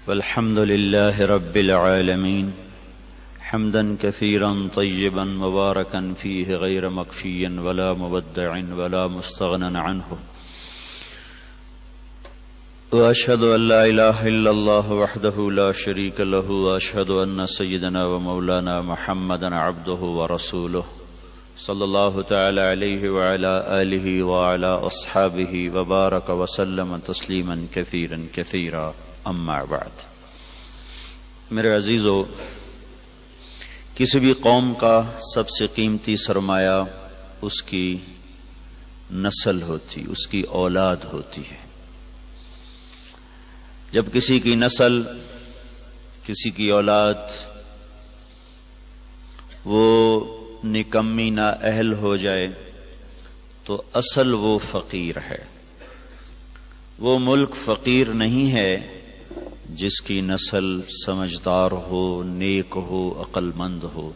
والحمد لله رب العالمين حمدا كثيرا طيبا مباركا فيه غير مكفي ولا مبدع ولا مستغنى عنه، وأشهد أن لا إله إلا الله وحده لا شريك له، وأشهد أن سيدنا ومولانا محمدا عبده ورسوله صلى الله تعالى عليه وعلى آله وعلى أصحابه وبارك وسلم تسليما كثيرا كثيرا، اما بعد۔ میرے عزیزو، کسی بھی قوم کا سب سے قیمتی سرمایہ اس کی نسل ہوتی، اس کی اولاد ہوتی ہے۔ جب کسی کی نسل، کسی کی اولاد وہ نکمی نااہل ہو جائے تو اصل وہ فقیر ہے۔ وہ ملک فقیر نہیں ہے جس کی نسل سمجھدار ہو، نیک ہو، عقل مند ہو۔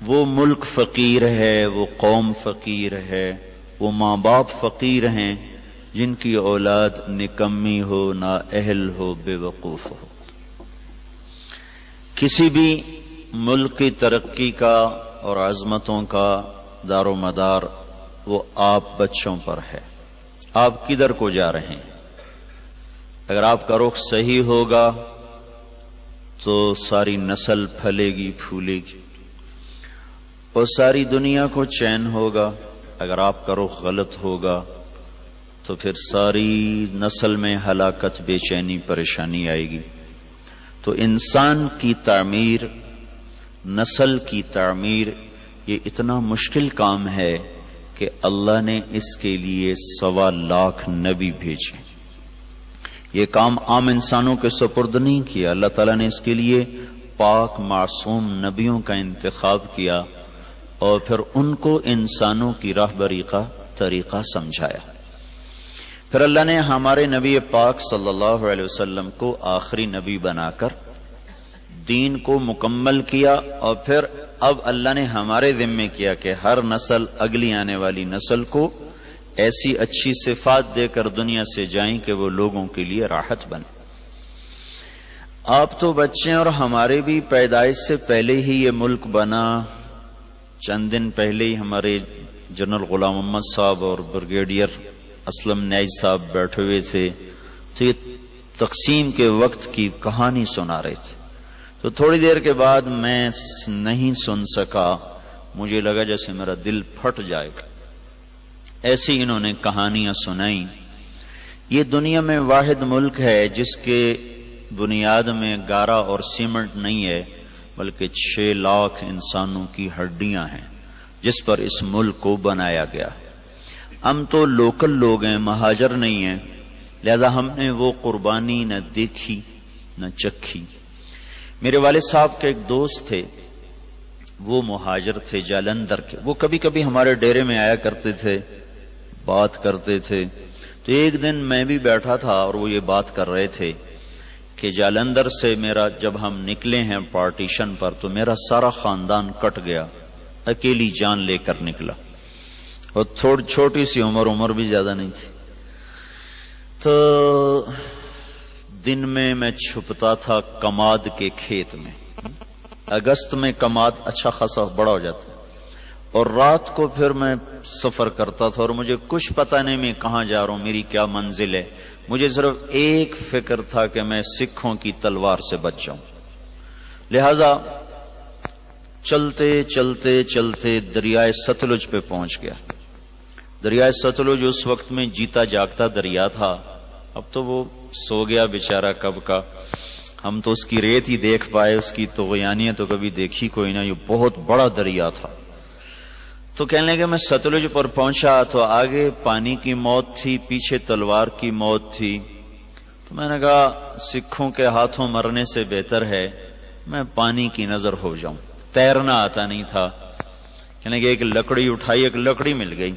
وہ ملک فقیر ہے، وہ قوم فقیر ہے، وہ ماں باپ فقیر ہیں جن کی اولاد نکمی ہو، نااہل ہو، بے وقوف ہو۔ کسی بھی ملک کی ترقی کا اور عظمتوں کا دار و مدار وہ آپ بچوں پر ہے۔ آپ کدھر کو جا رہے ہیں؟ اگر آپ کا رخ صحیح ہوگا تو ساری نسل پھلے گی، پھولے گی اور ساری دنیا کو چین ہوگا۔ اگر آپ کا رخ غلط ہوگا تو پھر ساری نسل میں ہلاکت، بے چینی، پریشانی آئے گی۔ تو انسان کی تعمیر، نسل کی تعمیر، یہ اتنا مشکل کام ہے کہ اللہ نے اس کے لیے 1.25 لاکھ نبی بھیجے۔ یہ کام عام انسانوں کے سپرد نہیں کیا، اللہ تعالیٰ نے اس کے لیے پاک معصوم نبیوں کا انتخاب کیا اور پھر ان کو انسانوں کی راہبری کا طریقہ سمجھایا۔ پھر اللہ نے ہمارے نبی پاک صلی اللہ علیہ وسلم کو آخری نبی بنا کر دین کو مکمل کیا، اور پھر اب اللہ نے ہمارے ذمے کیا کہ ہر نسل، اگلی آنے والی نسل کو ایسی اچھی صفات دے کر دنیا سے جائیں کہ وہ لوگوں کے لیے راحت بنے۔ آپ تو بچے اور ہمارے بھی پیدائش سے پہلے ہی یہ ملک بنا۔ چند دن پہلے ہی ہمارے جنرل غلام محمد صاحب اور بریگیڈیئر اسلم نیائی صاحب بیٹھے ہوئے تھے تو یہ تقسیم کے وقت کی کہانی سنا رہے تھے۔ تو تھوڑی دیر کے بعد میں نہیں سن سکا، مجھے لگا جیسے میرا دل پھٹ جائے گا۔ ایسی انہوں نے کہانیاں سنائیں۔ یہ دنیا میں واحد ملک ہے جس کے بنیاد میں گارا اور سیمنٹ نہیں ہے، بلکہ 6 لاکھ انسانوں کی ہڈیاں ہیں جس پر اس ملک کو بنایا گیا۔ ہم تو لوکل لوگ ہیں، مہاجر نہیں ہیں، لہذا ہم نے وہ قربانی نہ دیکھی نہ چکھی۔ میرے والد صاحب کے ایک دوست تھے، وہ مہاجر تھے جالندھر کے۔ وہ کبھی کبھی ہمارے ڈیرے میں آیا کرتے تھے، بات کرتے تھے۔ تو ایک دن میں بھی بیٹھا تھا اور وہ یہ بات کر رہے تھے کہ جالندھر سے میرا جب ہم نکلے ہیں پارٹیشن پر تو میرا سارا خاندان کٹ گیا، اکیلی جان لے کر نکلا، اور چھوٹی سی عمر بھی زیادہ نہیں تھی۔ تو دن میں چھپتا تھا کماد کے کھیت میں۔ اگست میں کماد اچھا خاصا بڑا ہو جاتا ہے، اور رات کو پھر میں سفر کرتا تھا اور مجھے کچھ پتہ نہیں میں کہاں جا رہا ہوں، میری کیا منزل ہے۔ مجھے صرف ایک فکر تھا کہ میں سکھوں کی تلوار سے بچ جاؤں۔ لہذا چلتے چلتے چلتے دریائے ستلج پہ پہنچ گیا۔ دریائے ستلج اس وقت میں جیتا جاگتا دریا تھا، اب تو وہ سو گیا بیچارہ کب کا۔ ہم تو اس کی ریت ہی دیکھ پائے، اس کی طغیانیاں تو کبھی دیکھی کوئی نہ۔ یہ بہت بڑا دریا تھا۔ تو کہنے لگے میں ستلج پر پہنچا تو آگے پانی کی موت تھی، پیچھے تلوار کی موت تھی۔ تو میں نے کہا سکھوں کے ہاتھوں مرنے سے بہتر ہے میں پانی کی نظر ہو جاؤں۔ تیرنا آتا نہیں تھا۔ کہنے لگے ایک لکڑی اٹھائی، ایک لکڑی مل گئی،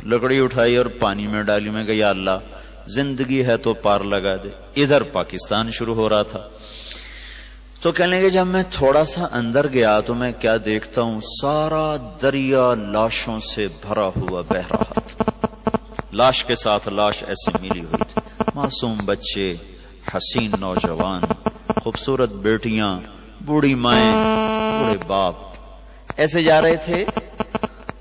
لکڑی اٹھائی اور پانی میں ڈالی۔ میں کہا یا اللہ زندگی ہے تو پار لگا دے۔ ادھر پاکستان شروع ہو رہا تھا۔ تو کہنے لگے جب میں تھوڑا سا اندر گیا تو میں کیا دیکھتا ہوں، سارا دریا لاشوں سے بھرا ہوا بہ رہا تھا۔ لاش کے ساتھ لاش ایسے ملی ہوئی تھی، معصوم بچے، حسین نوجوان، خوبصورت بیٹیاں، بوڑھی مائیں، بوڑھے باپ ایسے جا رہے تھے،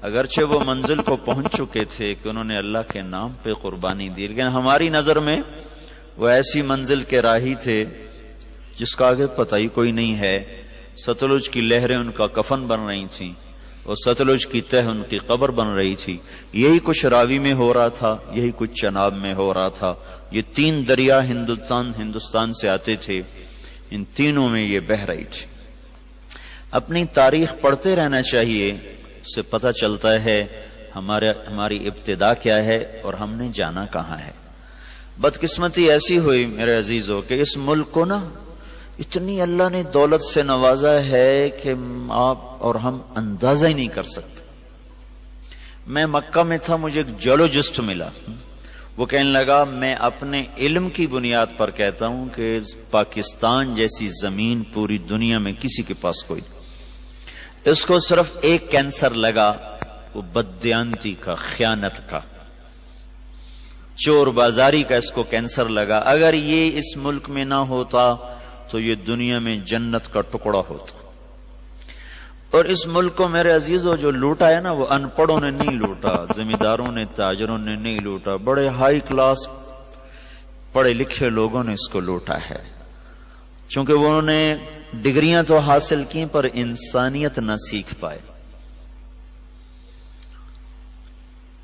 اگرچہ وہ منزل کو پہنچ چکے تھے کہ انہوں نے اللہ کے نام پہ قربانی دی، لیکن ہماری نظر میں وہ ایسی منزل کے راہی تھے جس کا آگے پتہ ہی کوئی نہیں ہے۔ ستلج کی لہریں ان کا کفن بن رہی تھیں اور ستلج کی تہ ان کی قبر بن رہی تھی۔ یہی کچھ راوی میں ہو رہا تھا، یہی کچھ چناب میں ہو رہا تھا۔ یہ تین دریا ہندوستان سے آتے تھے، ان تینوں میں یہ بہہ رہی تھی۔ اپنی تاریخ پڑھتے رہنا چاہیے، اس سے پتہ چلتا ہے ہماری ابتدا کیا ہے اور ہم نے جانا کہاں ہے۔ بدقسمتی ایسی ہوئی میرے عزیزو کہ اس ملک کو نا اتنی اللہ نے دولت سے نوازا ہے کہ آپ اور ہم اندازہ ہی نہیں کر سکتے۔ میں مکہ میں تھا، مجھے ایک جیولوجسٹ ملا، وہ کہنے لگا میں اپنے علم کی بنیاد پر کہتا ہوں کہ پاکستان جیسی زمین پوری دنیا میں کسی کے پاس کوئی نہیں۔ اس کو صرف ایک کینسر لگا، وہ بددیانتی کا، خیانت کا، چور بازاری کا اس کو کینسر لگا۔ اگر یہ اس ملک میں نہ ہوتا تو یہ دنیا میں جنت کا ٹکڑا ہوتا۔ اور اس ملک کو میرے عزیزوں جو لوٹا ہے نا، وہ ان پڑھوں نے نہیں لوٹا، زمینداروں نے، تاجروں نے نہیں لوٹا، بڑے ہائی کلاس پڑھے لکھے لوگوں نے اس کو لوٹا ہے، چونکہ وہ انہوں نے ڈگریاں تو حاصل کی پر انسانیت نہ سیکھ پائے۔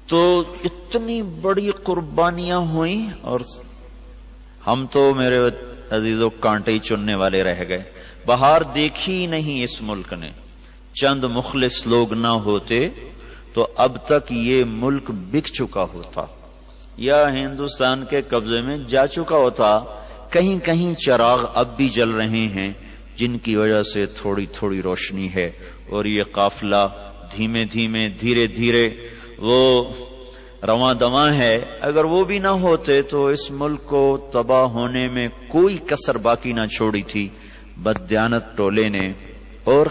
تو اتنی بڑی قربانیاں ہوئیں اور ہم تو میرے عزیزوں کانٹے ہی چننے والے رہ گئے۔ بہار دیکھی نہیں اس ملک نے، چند مخلص لوگ نہ ہوتے تو اب تک یہ ملک بک چکا ہوتا یا ہندوستان کے قبضے میں جا چکا ہوتا۔ کہیں کہیں چراغ اب بھی جل رہے ہیں جن کی وجہ سے تھوڑی تھوڑی روشنی ہے، اور یہ قافلہ دھیمے دھیمے دھیرے دھیرے وہ رواں دواں ہے۔ اگر وہ بھی نہ ہوتے تو اس ملک کو تباہ ہونے میں کوئی کسر باقی نہ چھوڑی تھی بددیانت ٹولے نے اور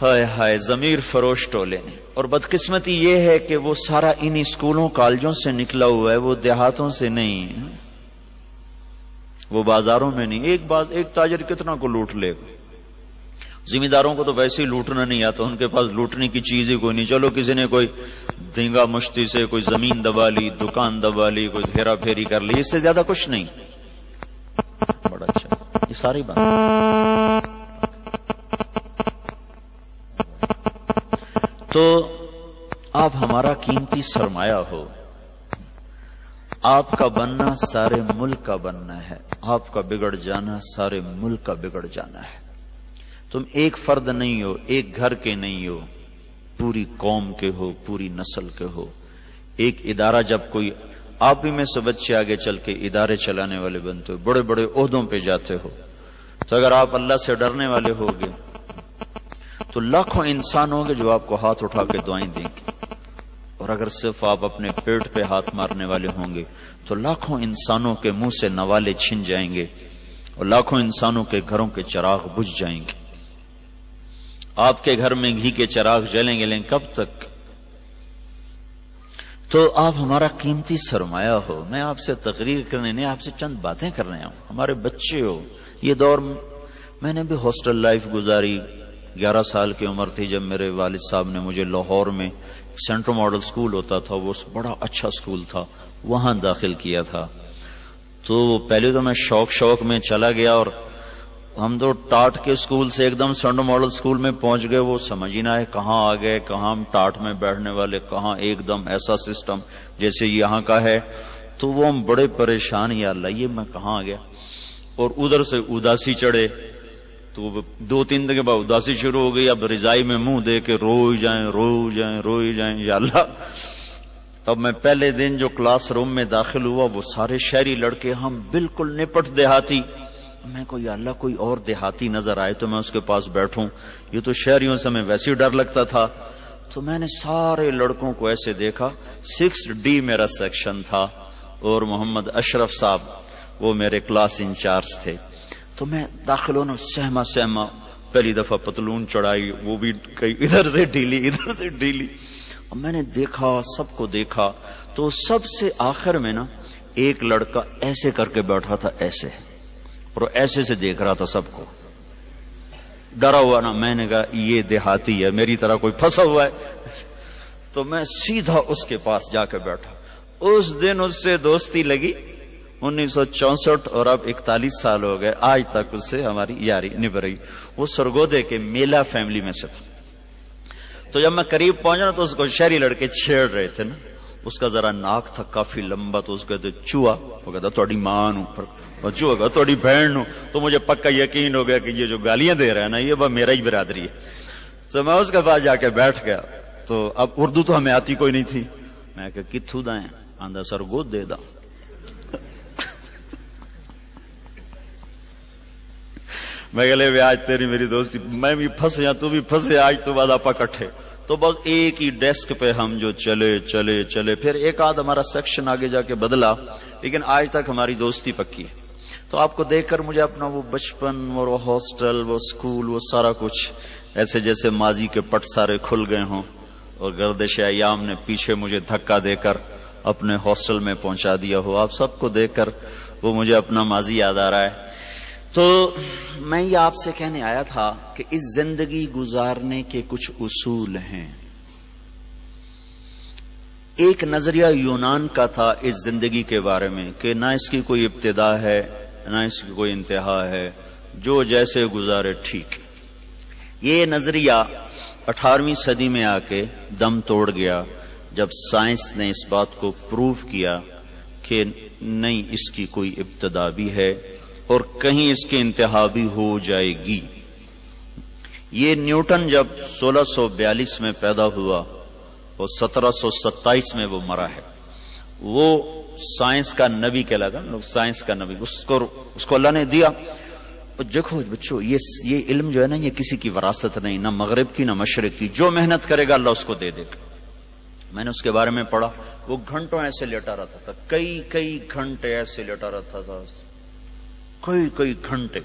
ہائے ہائے ضمیر فروش ٹولے نے۔ اور بدقسمتی یہ ہے کہ وہ سارا انہی اسکولوں کالجوں سے نکلا ہوا ہے، وہ دیہاتوں سے نہیں، وہ بازاروں میں نہیں۔ ایک تاجر کتنا کو لوٹ لے گا؟ زمینداروں کو تو ویسے ہی لوٹنا نہیں آتا، ان کے پاس لوٹنے کی چیز ہی کوئی نہیں۔ چلو کسی نے کوئی دینگا مشتی سے کوئی زمین دبا لی، دکان دبا لی، کوئی ہیرا پھیری کر لی، اس سے زیادہ کچھ نہیں۔ بڑا اچھا، یہ ساری بات۔ تو آپ ہمارا قیمتی سرمایہ ہو، آپ کا بننا سارے ملک کا بننا ہے، آپ کا بگڑ جانا سارے ملک کا بگڑ جانا ہے۔ تم ایک فرد نہیں ہو، ایک گھر کے نہیں ہو، پوری قوم کے ہو، پوری نسل کے ہو۔ ایک ادارہ جب کوئی، آپ بھی میں سے بچے آگے چل کے ادارے چلانے والے بنتے ہو، بڑے بڑے عہدوں پہ جاتے ہو، تو اگر آپ اللہ سے ڈرنے والے ہوگے تو لاکھوں انسان ہوں گے جو آپ کو ہاتھ اٹھا کے دعائیں دیں گے، اور اگر صرف آپ اپنے پیٹ پہ ہاتھ مارنے والے ہوں گے تو لاکھوں انسانوں کے منہ سے نوالے چھن جائیں گے اور لاکھوں انسانوں کے گھروں کے چراغ بجھ جائیں گے۔ آپ کے گھر میں گھی کے چراغ جلیں گے، لیکن کب تک؟ تو آپ ہمارا قیمتی سرمایہ ہو۔ میں آپ سے تقریر کرنے نہیں، آپ سے چند باتیں کرنے آؤں۔ ہمارے بچے ہو، یہ دور میں نے بھی ہاسٹل لائف گزاری۔ 11 سال کی عمر تھی جب میرے والد صاحب نے مجھے لاہور میں سینٹرل ماڈل سکول ہوتا تھا، وہ بڑا اچھا سکول تھا، وہاں داخل کیا تھا۔ تو پہلے تو میں شوق میں چلا گیا، اور ہم تو ٹاٹ کے سکول سے ایک دم سینٹرل ماڈل سکول میں پہنچ گئے۔ وہ سمجھ ہی نہ آئے کہاں آ گئے، کہاں ہم ٹاٹ میں بیٹھنے والے، کہاں ایک دم ایسا سسٹم جیسے یہاں کا ہے۔ تو وہ ہم بڑے پریشان، یا اللہ یہ میں کہاں آ گیا۔ اور ادھر سے اداسی چڑھے، تو 2-3 دن کے بعد اداسی شروع ہو گئی۔ اب رضائی میں منہ دے کے روئی جائیں یا اللہ۔ اب میں پہلے دن جو کلاس روم میں داخل ہوا، وہ سارے شہری لڑکے، ہم بالکل نپٹ دیہاتی۔ میں کو یا اللہ کوئی اور دیہاتی نظر آئے تو میں اس کے پاس بیٹھوں، یہ تو شہریوں سے میں ویسے ہی ڈر لگتا تھا۔ تو میں نے سارے لڑکوں کو ایسے دیکھا، 6D میرا سیکشن تھا، اور محمد اشرف صاحب وہ میرے کلاس انچارج تھے۔ تو میں داخل ہونا، سہما پہلی دفعہ پتلون چڑھائی، وہ بھی کئی ادھر سے ڈھیلی۔ اور میں نے دیکھا، سب کو دیکھا، تو سب سے آخر میں نا ایک لڑکا ایسے کر کے بیٹھا تھا، ایسے، اور ایسے سے دیکھ رہا تھا سب کو، ڈرا ہوا نا. میں نے کہا یہ دیہاتی ہے، میری طرح کوئی پھنسا ہوا ہے. تو میں سیدھا اس کے پاس جا کے بیٹھا. اس دن اس سے دوستی لگی 1964 اور اب 41 سال ہو گئے، آج تک اس سے ہماری یاری نبھ رہی. وہ سرگودے کے میلا فیملی میں سے تھا. تو جب میں قریب پہنچا تو اس کو شہری لڑکے چھیڑ رہے تھے نا. اس کا ذرا ناک تھا کافی لمبا، تو اس کہتے چوہا، وہ کہتا تھوڑی ماں نو، اور چوہا کہا تھوڑی بہن نو. تو مجھے پکا یقین ہو گیا کہ یہ جو گالیاں دے رہا ہے نا یہ بس میرا ہی برادری ہے. تو میں اس کے پاس جا کے بیٹھ گیا. تو اب اردو تو ہمیں آتی کوئی نہیں تھی. میں کہ کتھو دائیں آندھا سر گود دے دا. میں کہ لے آج تیری میری دوستی، میں بھی پھنس یا تو بھی پھنسے، آج تو بعد آپ اکٹھے. تو بس ایک ہی ڈیسک پہ ہم جو چلے پھر ایک آدھ ہمارا سیکشن آگے جا کے بدلا، لیکن آج تک ہماری دوستی پکی ہے. تو آپ کو دیکھ کر مجھے اپنا وہ بچپن اور وہ ہاسٹل، وہ اسکول، وہ سارا کچھ ایسے جیسے ماضی کے پٹ سارے کھل گئے ہوں اور گردش ایام نے پیچھے مجھے دھکا دے کر اپنے ہاسٹل میں پہنچا دیا ہو. آپ سب کو دیکھ کر وہ مجھے اپنا ماضی یاد آ رہا ہے. تو میں یہ آپ سے کہنے آیا تھا کہ اس زندگی گزارنے کے کچھ اصول ہیں. ایک نظریہ یونان کا تھا اس زندگی کے بارے میں کہ نہ اس کی کوئی ابتدا ہے نہ اس کی کوئی انتہا ہے، جو جیسے گزارے ٹھیک. یہ نظریہ 18ویں صدی میں آ کے دم توڑ گیا جب سائنس نے اس بات کو پروف کیا کہ نہیں، اس کی کوئی ابتدا بھی ہے اور کہیں اس کی انتہا بھی ہو جائے گی. یہ نیوٹن جب 1642 میں پیدا ہوا اور 1727 میں وہ مرا ہے. وہ سائنس کا نبی کہلاتا، سائنس کا نبی. اس کو اللہ نے دیا. اور دیکھو بچوں، یہ علم جو ہے نا، یہ کسی کی وراثت نہیں، نہ مغرب کی نہ مشرق کی. جو محنت کرے گا اللہ اس کو دے دے گا. میں نے اس کے بارے میں پڑھا. وہ گھنٹوں ایسے لیٹا رہتا تھا، کئی گھنٹے ایسے لیٹا رہتا تھا، کئی گھنٹے.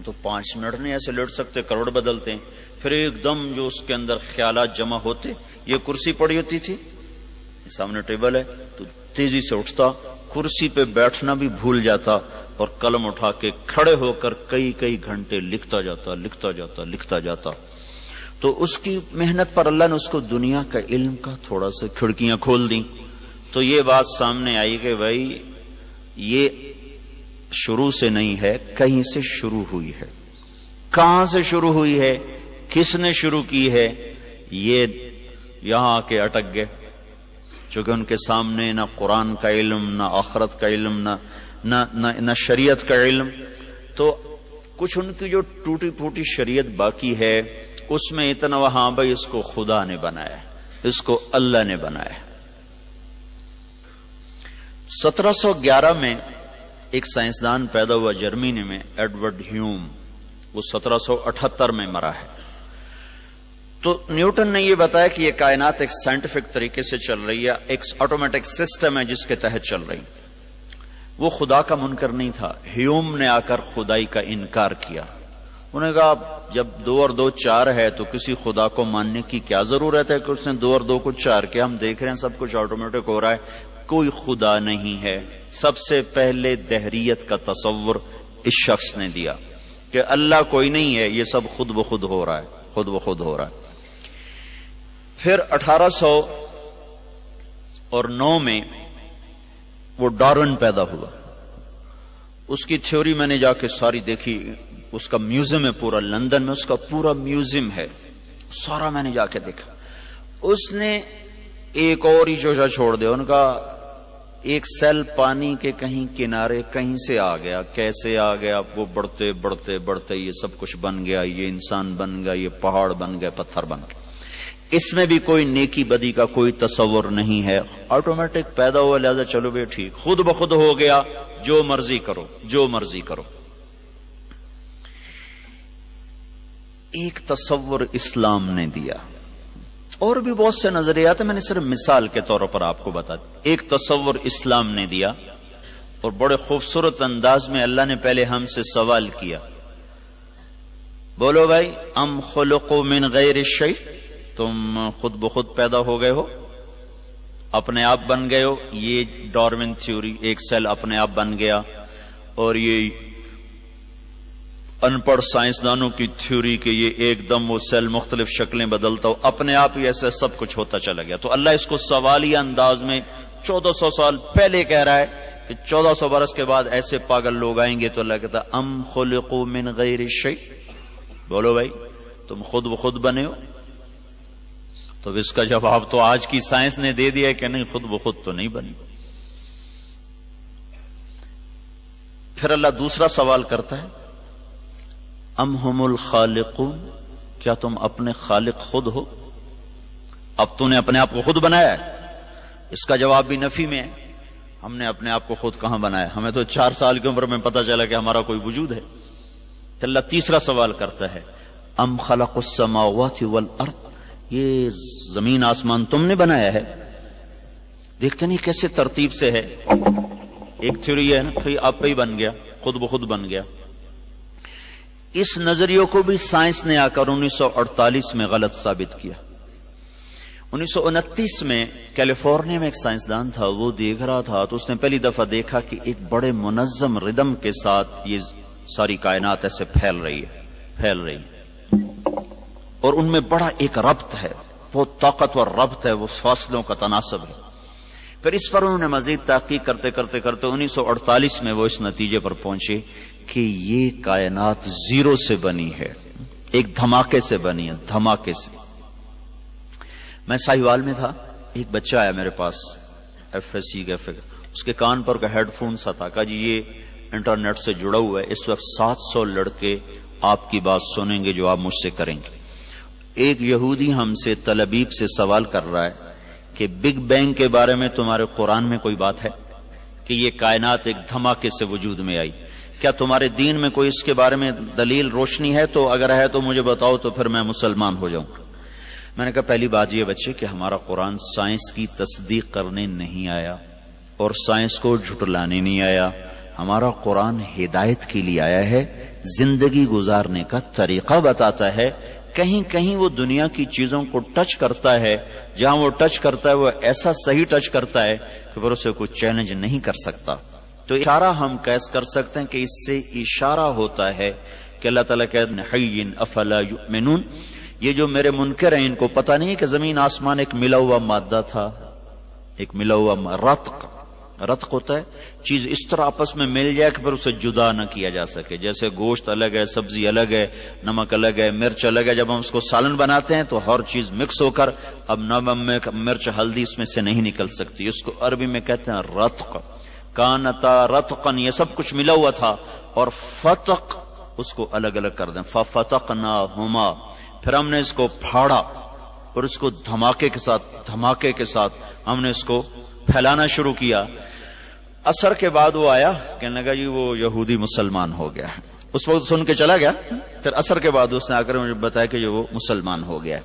تو 5 منٹ نہیں ایسے لیٹ سکتے، کروڑ بدلتے ہیں. پھر ایک دم جو اس کے اندر خیالات جمع ہوتے، یہ کرسی پڑی ہوتی تھی، سامنے ٹیبل ہے، تو تیزی سے اٹھتا، کرسی پہ بیٹھنا بھی بھول جاتا اور قلم اٹھا کے کھڑے ہو کر کئی گھنٹے لکھتا جاتا. تو اس کی محنت پر اللہ نے اس کو دنیا کا علم کا تھوڑا سا کھڑکیاں کھول دیں. تو یہ بات سامنے آئی کہ بھائی یہ شروع سے نہیں ہے، کہیں سے شروع ہوئی ہے. کہاں سے شروع ہوئی ہے، کس نے شروع کی ہے، یہ یہاں آ کے اٹک گئے. چونکہ ان کے سامنے نہ قرآن کا علم، نہ آخرت کا علم، نہ شریعت کا علم. تو کچھ ان کی جو ٹوٹی پھوٹی شریعت باقی ہے اس میں اتنا وہاں بھائی اس کو خدا نے بنایا، اس کو اللہ نے بنایا. 1711 میں ایک سائنسدان پیدا ہوا جرمنی میں، ایڈورڈ ہیوم. وہ 1778 میں مرا ہے. تو نیوٹن نے یہ بتایا کہ یہ کائنات ایک سائنٹیفک طریقے سے چل رہی ہے، ایک آٹومیٹک سسٹم ہے جس کے تحت چل رہی. وہ خدا کا منکر نہیں تھا. ہیوم نے آ کر خدائی کا انکار کیا. انہوں نے کہا جب 2 اور 2 4 ہے تو کسی خدا کو ماننے کی کیا ضرورت ہے کہ اس نے 2 اور 2 کو 4 کیا. ہم دیکھ رہے ہیں سب کچھ آٹومیٹک ہو رہا ہے، کوئی خدا نہیں ہے. سب سے پہلے دہریت کا تصور اس شخص نے دیا کہ اللہ کوئی نہیں ہے، یہ سب خود بخود ہو رہا ہے. پھر 1809 میں وہ ڈارون پیدا ہوا. اس کی تھیوری میں نے جا کے ساری دیکھی. اس کا میوزیم ہے پورا لندن میں، اس کا پورا میوزیم ہے، سارا میں نے جا کے دیکھا. اس نے ایک اور ہی چوشا چھوڑ دیا. ان کا ایک سیل پانی کے کہیں کنارے کہیں سے آ گیا، کیسے آ گیا، وہ بڑھتے یہ سب کچھ بن گیا، یہ انسان بن گیا، یہ پہاڑ بن گئے، پتھر بن گئے. اس میں بھی کوئی نیکی بدی کا کوئی تصور نہیں ہے، آٹومیٹک پیدا ہوا، لہذا چلو بھی ٹھیک، خود بخود ہو گیا، جو مرضی کرو. ایک تصور اسلام نے دیا. اور بھی بہت سے نظریات ہیں، میں نے صرف مثال کے طور پر آپ کو بتا دیا. ایک تصور اسلام نے دیا اور بڑے خوبصورت انداز میں اللہ نے پہلے ہم سے سوال کیا. بولو بھائی، ام خلقوا من غیر الشیء، تم خود بخود پیدا ہو گئے ہو؟ اپنے آپ بن گئے ہو، یہ ڈارون تھیوری، ایک سیل اپنے آپ بن گیا، اور یہ ان پڑھ سائنسدانوں کی تھیوری کہ یہ ایک دم وہ سیل مختلف شکلیں بدلتا ہو، اپنے آپ ہی ایسے سب کچھ ہوتا چلا گیا. تو اللہ اس کو سوالیہ انداز میں 1400 سال پہلے کہہ رہا ہے کہ 1400 برس کے بعد ایسے پاگل لوگ آئیں گے. تو اللہ کہتا ہے ام خلقوا من غیر شیء، بولو بھائی تم خود بخود بنے ہو؟ تو اس کا جواب تو آج کی سائنس نے دے دیا ہے کہ نہیں، خود بخود تو نہیں بنی. پھر اللہ دوسرا سوال کرتا ہے ام ہم الخالقون، کیا تم اپنے خالق خود ہو؟ اب تو نے اپنے آپ کو خود بنایا ہے. اس کا جواب بھی نفی میں ہے. ہم نے اپنے آپ کو خود کہاں بنایا؟ ہمیں تو 4 سال کی عمر میں پتا چلا کہ ہمارا کوئی وجود ہے. تو اللہ تیسرا سوال کرتا ہے ام خلق السماوات والارض، یہ زمین آسمان تم نے بنایا ہے؟ دیکھتے نہیں کیسے ترتیب سے ہے. ایک تھیوری ہے نا، پھر آپ پہ ہی بن گیا، خود بخود بن گیا. اس نظریے کو بھی سائنس نے آ کر 1948 میں غلط ثابت کیا. 1929 میں کیلیفورنیا میں ایک سائنسدان تھا، وہ دیکھ رہا تھا تو اس نے پہلی دفعہ دیکھا کہ ایک بڑے منظم ردم کے ساتھ یہ ساری کائنات ایسے پھیل رہی ہے اور ان میں بڑا ایک ربط ہے، بہت طاقتور ربط ہے، وہ فاصلوں کا تناسب ہے. پھر اس پر انہوں نے مزید تحقیق کرتے کرتے کرتے 1948 میں وہ اس نتیجے پر پہنچے کہ یہ کائنات زیرو سے بنی ہے، ایک دھماکے سے بنی ہے، دھماکے سے. میں ساہیوال میں تھا، ایک بچہ آیا میرے پاس ایف ایس سی کا، اس کے کان پر کا ہیڈ فون سا تھا، کہا جی یہ انٹرنیٹ سے جڑا ہوا ہے، اس وقت 700 لڑکے آپ کی بات سنیں گے جو آپ مجھ سے کریں گے. ایک یہودی ہم سے تل ابیب سے سوال کر رہا ہے کہ بگ بینگ کے بارے میں تمہارے قرآن میں کوئی بات ہے کہ یہ کائنات ایک دھماکے سے وجود میں آئی؟ کیا تمہارے دین میں کوئی اس کے بارے میں دلیل روشنی ہے؟ تو اگر ہے تو مجھے بتاؤ تو پھر میں مسلمان ہو جاؤں. میں نے کہا پہلی بات یہ بچے کہ ہمارا قرآن سائنس کی تصدیق کرنے نہیں آیا اور سائنس کو جھٹلانے نہیں آیا. ہمارا قرآن ہدایت کے لیے آیا ہے، زندگی گزارنے کا طریقہ بتاتا ہے. کہیں کہیں وہ دنیا کی چیزوں کو ٹچ کرتا ہے، جہاں وہ ٹچ کرتا ہے وہ ایسا صحیح ٹچ کرتا ہے کہ پھر اسے کوئی چیلنج نہیں کر سکتا. تو اشارہ ہم کیس کر سکتے ہیں کہ اس سے اشارہ ہوتا ہے کہ اللہ تعالیٰ کہتے ہیں حی افلا یؤمنون، یہ جو میرے منکر ہیں ان کو پتہ نہیں کہ زمین آسمان ایک ملا ہوا مادہ تھا، ایک ملا ہوا رتق ہوتا ہے چیز اس طرح آپس میں مل جائے کہ پھر اسے جدا نہ کیا جا سکے. جیسے گوشت الگ ہے، سبزی الگ ہے، نمک الگ ہے، مرچ الگ ہے، جب ہم اس کو سالن بناتے ہیں تو ہر چیز مکس ہو کر اب نمک مرچ ہلدی اس میں سے نہیں نکل سکتی. اس کو عربی میں کہتے ہیں رتق. کانتا رتقن، یہ سب کچھ ملا ہوا تھا، اور فتق اس کو الگ الگ کر دیں، ففتقناہما، پھر ہم نے اس کو پھاڑا اور اس کو دھماکے کے ساتھ ہم نے اس کو پھیلانا شروع کیا. عصر کے بعد وہ آیا، کہنے لگا جی وہ یہودی مسلمان ہو گیا. اس وقت سن کے چلا گیا، پھر عصر کے بعد اس نے آ کر مجھے بتایا کہ وہ مسلمان ہو گیا.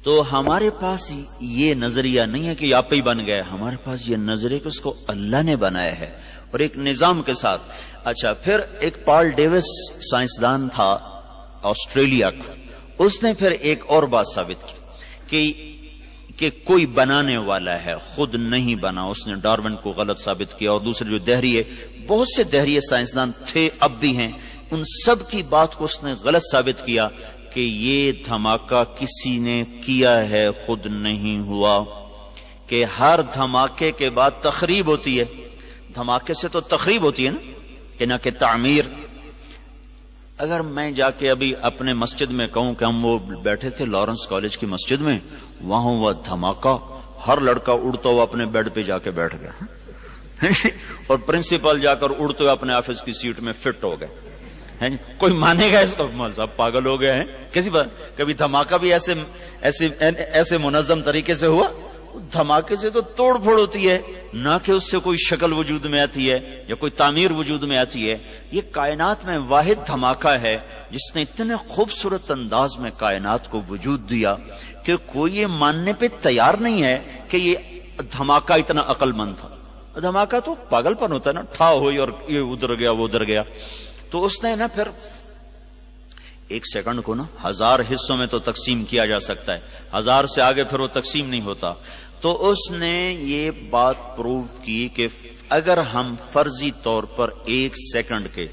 تو ہمارے پاس یہ نظریہ نہیں ہے کہ آپ ہی بن گئے، ہمارے پاس یہ نظریہ کہ اس کو اللہ نے بنایا ہے اور ایک نظام کے ساتھ. اچھا، پھر ایک پال ڈیوس سائنسدان تھا آسٹریلیا کا، اس نے پھر ایک اور بات ثابت کی کہ کوئی بنانے والا ہے، خود نہیں بنا. اس نے ڈارون کو غلط ثابت کیا. اور دوسرے جو دہریے، بہت سے دہریے سائنسدان تھے، اب بھی ہیں، ان سب کی بات کو اس نے غلط ثابت کیا کہ یہ دھماکہ کسی نے کیا ہے، خود نہیں ہوا. کہ ہر دھماکے کے بعد تخریب ہوتی ہے، دھماکے سے تو تخریب ہوتی ہے نا، کہ نہ کہ تعمیر. اگر میں جا کے ابھی اپنے مسجد میں کہوں کہ ہم وہ بیٹھے تھے لارنس کالج کی مسجد میں، وہاں ہوا دھماکہ، ہر لڑکا اڑتا ہوا اپنے بیڈ پہ جا کے بیٹھ گیا اور پرنسپل جا کر اڑتے ہوئے اپنے آفس کی سیٹ میں فٹ ہو گئے. کوئی مانے گا اس کو؟ مول صاحب پاگل ہو گئے ہیں. کسی بار کبھی دھماکہ بھی ایسے منظم طریقے سے ہوا؟ دھماکے سے تو توڑ پھوڑ ہوتی ہے، نہ کہ اس سے کوئی شکل وجود میں آتی ہے یا کوئی تعمیر وجود میں آتی ہے. یہ کائنات میں واحد دھماکہ ہے جس نے اتنے خوبصورت انداز میں کائنات کو وجود دیا کہ کوئی یہ ماننے پہ تیار نہیں ہے کہ یہ دھماکہ اتنا عقل مند تھا. دھماکہ تو پاگل پن ہوتا ہے نا، ٹھا ہوئی اور یہ ادھر گیا وہ ادھر گیا. تو اس نے نا پھر ایک سیکنڈ کو نا 1000 حصوں میں تو تقسیم کیا جا سکتا ہے، 1000 سے آگے پھر وہ تقسیم نہیں ہوتا. تو اس نے یہ بات پروو کی کہ اگر ہم فرضی طور پر 1 سیکنڈ کے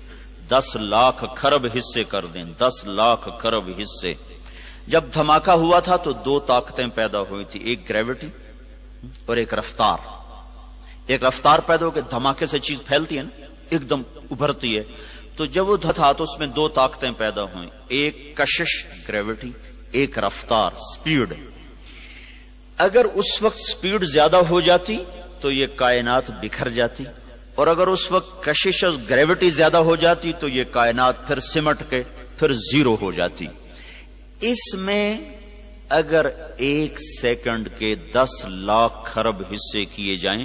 10 لاکھ کھرب حصے کر دیں، 10 لاکھ کھرب حصے، جب دھماکہ ہوا تھا تو 2 طاقتیں پیدا ہوئی تھی، ایک گریوٹی اور ایک رفتار۔ ایک رفتار پیدا ہو کے دھماکے سے چیز پھیلتی ہے نا، ایک دم ابھرتی ہے، تو جب وہ تھا تو اس میں 2 طاقتیں پیدا ہوئیں، ایک کشش گریوٹی، ایک رفتار سپیڈ۔ اگر اس وقت سپیڈ زیادہ ہو جاتی تو یہ کائنات بکھر جاتی، اور اگر اس وقت کشش اور گریوٹی زیادہ ہو جاتی تو یہ کائنات پھر سمٹ کے پھر زیرو ہو جاتی۔ اس میں اگر 1 سیکنڈ کے 10 لاکھ کھرب حصے کیے جائیں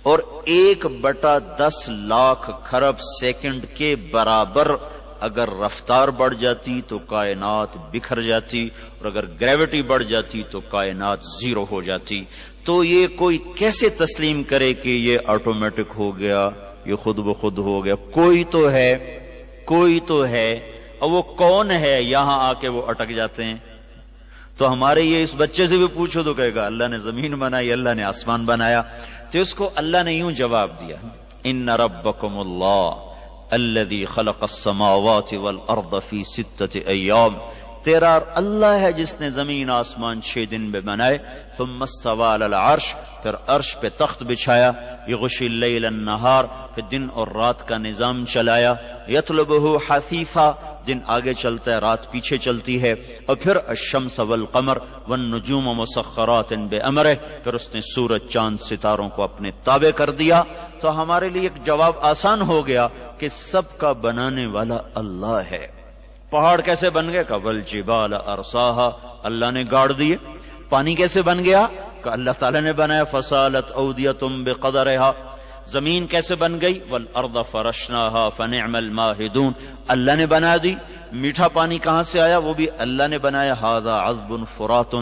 اور 1/10 لاکھ کھرب سیکنڈ کے برابر اگر رفتار بڑھ جاتی تو کائنات بکھر جاتی، اور اگر گریوٹی بڑھ جاتی تو کائنات زیرو ہو جاتی۔ تو یہ کوئی کیسے تسلیم کرے کہ یہ آٹومیٹک ہو گیا، یہ خود بخود ہو گیا؟ کوئی تو ہے، کوئی تو ہے، اور وہ کون ہے؟ یہاں آ کے وہ اٹک جاتے ہیں۔ تو ہمارے یہ اس بچے سے بھی پوچھو تو کہے گا اللہ نے زمین بنائی، اللہ نے آسمان بنایا۔ تو اس کو اللہ نے یوں جواب دیا، ان ربکم اللہ الذی خلق السماوات والارض فی 6 ایام، تیرا اللہ ہے جس نے زمین آسمان 6 دن میں بنائے، ثم استوى علی العرش، پھر عرش پہ تخت بچھایا، یغشی اللیل النہار، پھر دن اور رات کا نظام چلایا، یطلبہ حثیثا، دن آگے چلتا ہے رات پیچھے چلتی ہے، اور پھر الشمس والقمر والنجوم مسخرات بامرہ، پھر اس نے سورج چاند ستاروں کو اپنے تابع کر دیا۔ تو ہمارے لیے ایک جواب آسان ہو گیا کہ سب کا بنانے والا اللہ ہے۔ پہاڑ کیسے بن گئے؟ کہ والجبال ارساہا، اللہ نے گاڑ دیے۔ پانی کیسے بن گیا؟ کہ اللہ تعالی نے بنایا، فسالت اودیۃ بقدرہا۔ زمین کیسے بن گئی؟ والارض فرشناہا فنعم الماہدون، اللہ نے بنا دی۔ میٹھا پانی کہاں سے آیا؟ وہ بھی اللہ نے بنایا، ھذا عذب فرات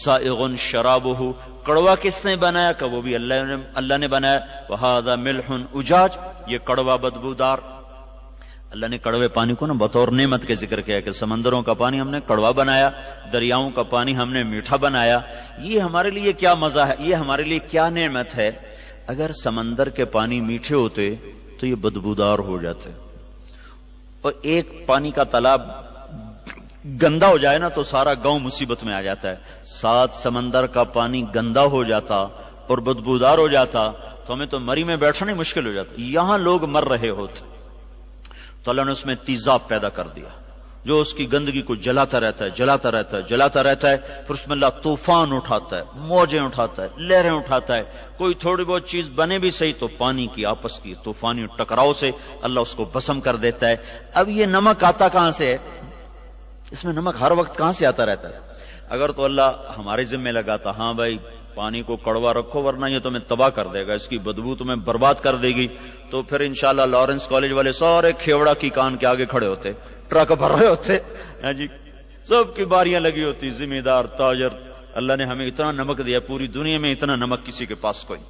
سائغ شرابہ۔ کڑوا کس نے بنایا؟ کہ وہ بھی اللہ نے بنایا، وھذا ملح اجاج، یہ کڑوا بدبودار۔ اللہ نے کڑوے پانی کو نا بطور نعمت کے ذکر کیا کہ سمندروں کا پانی ہم نے کڑوا بنایا، دریاؤں کا پانی ہم نے میٹھا بنایا۔ یہ ہمارے لیے کیا مزہ ہے، یہ ہمارے لیے کیا نعمت ہے۔ اگر سمندر کے پانی میٹھے ہوتے تو یہ بدبودار ہو جاتے، اور ایک پانی کا تالاب گندا ہو جائے نا تو سارا گاؤں مصیبت میں آ جاتا ہے۔ 7 سمندر کا پانی گندا ہو جاتا اور بدبودار ہو جاتا تو ہمیں تو مری میں بیٹھنا ہی مشکل ہو جاتا، یہاں لوگ مر رہے ہوتے۔ تو اللہ نے اس میں تیزاب پیدا کر دیا جو اس کی گندگی کو جلاتا رہتا ہے، جلاتا رہتا ہے، جلاتا رہتا ہے۔ پھر اس میں اللہ طوفان اٹھاتا ہے، موجیں اٹھاتا ہے، لہریں اٹھاتا ہے۔ کوئی تھوڑی بہت چیز بنے بھی صحیح تو پانی کی آپس کی طوفانی ٹکراؤ سے اللہ اس کو بھسم کر دیتا ہے۔ اب یہ نمک آتا کہاں سے ہے؟ اس میں نمک ہر وقت کہاں سے آتا رہتا ہے؟ اگر تو اللہ ہمارے ذمہ لگاتا، ہاں بھائی پانی کو کڑوا رکھو ورنہ یہ تمہیں تباہ کر دے گا، اس کی بدبو تمہیں برباد کر دے گی، تو پھر انشاءاللہ لارنس کالج والے سارے کھیوڑا کی کان کے آگے کھڑے ہوتے، ٹرک بھر رہے ہوتے، جی سب کی باریاں لگی ہوتی، ذمہ دار تاجر۔ اللہ نے ہمیں اتنا نمک دیا، پوری دنیا میں اتنا نمک کسی کے پاس کوئی۔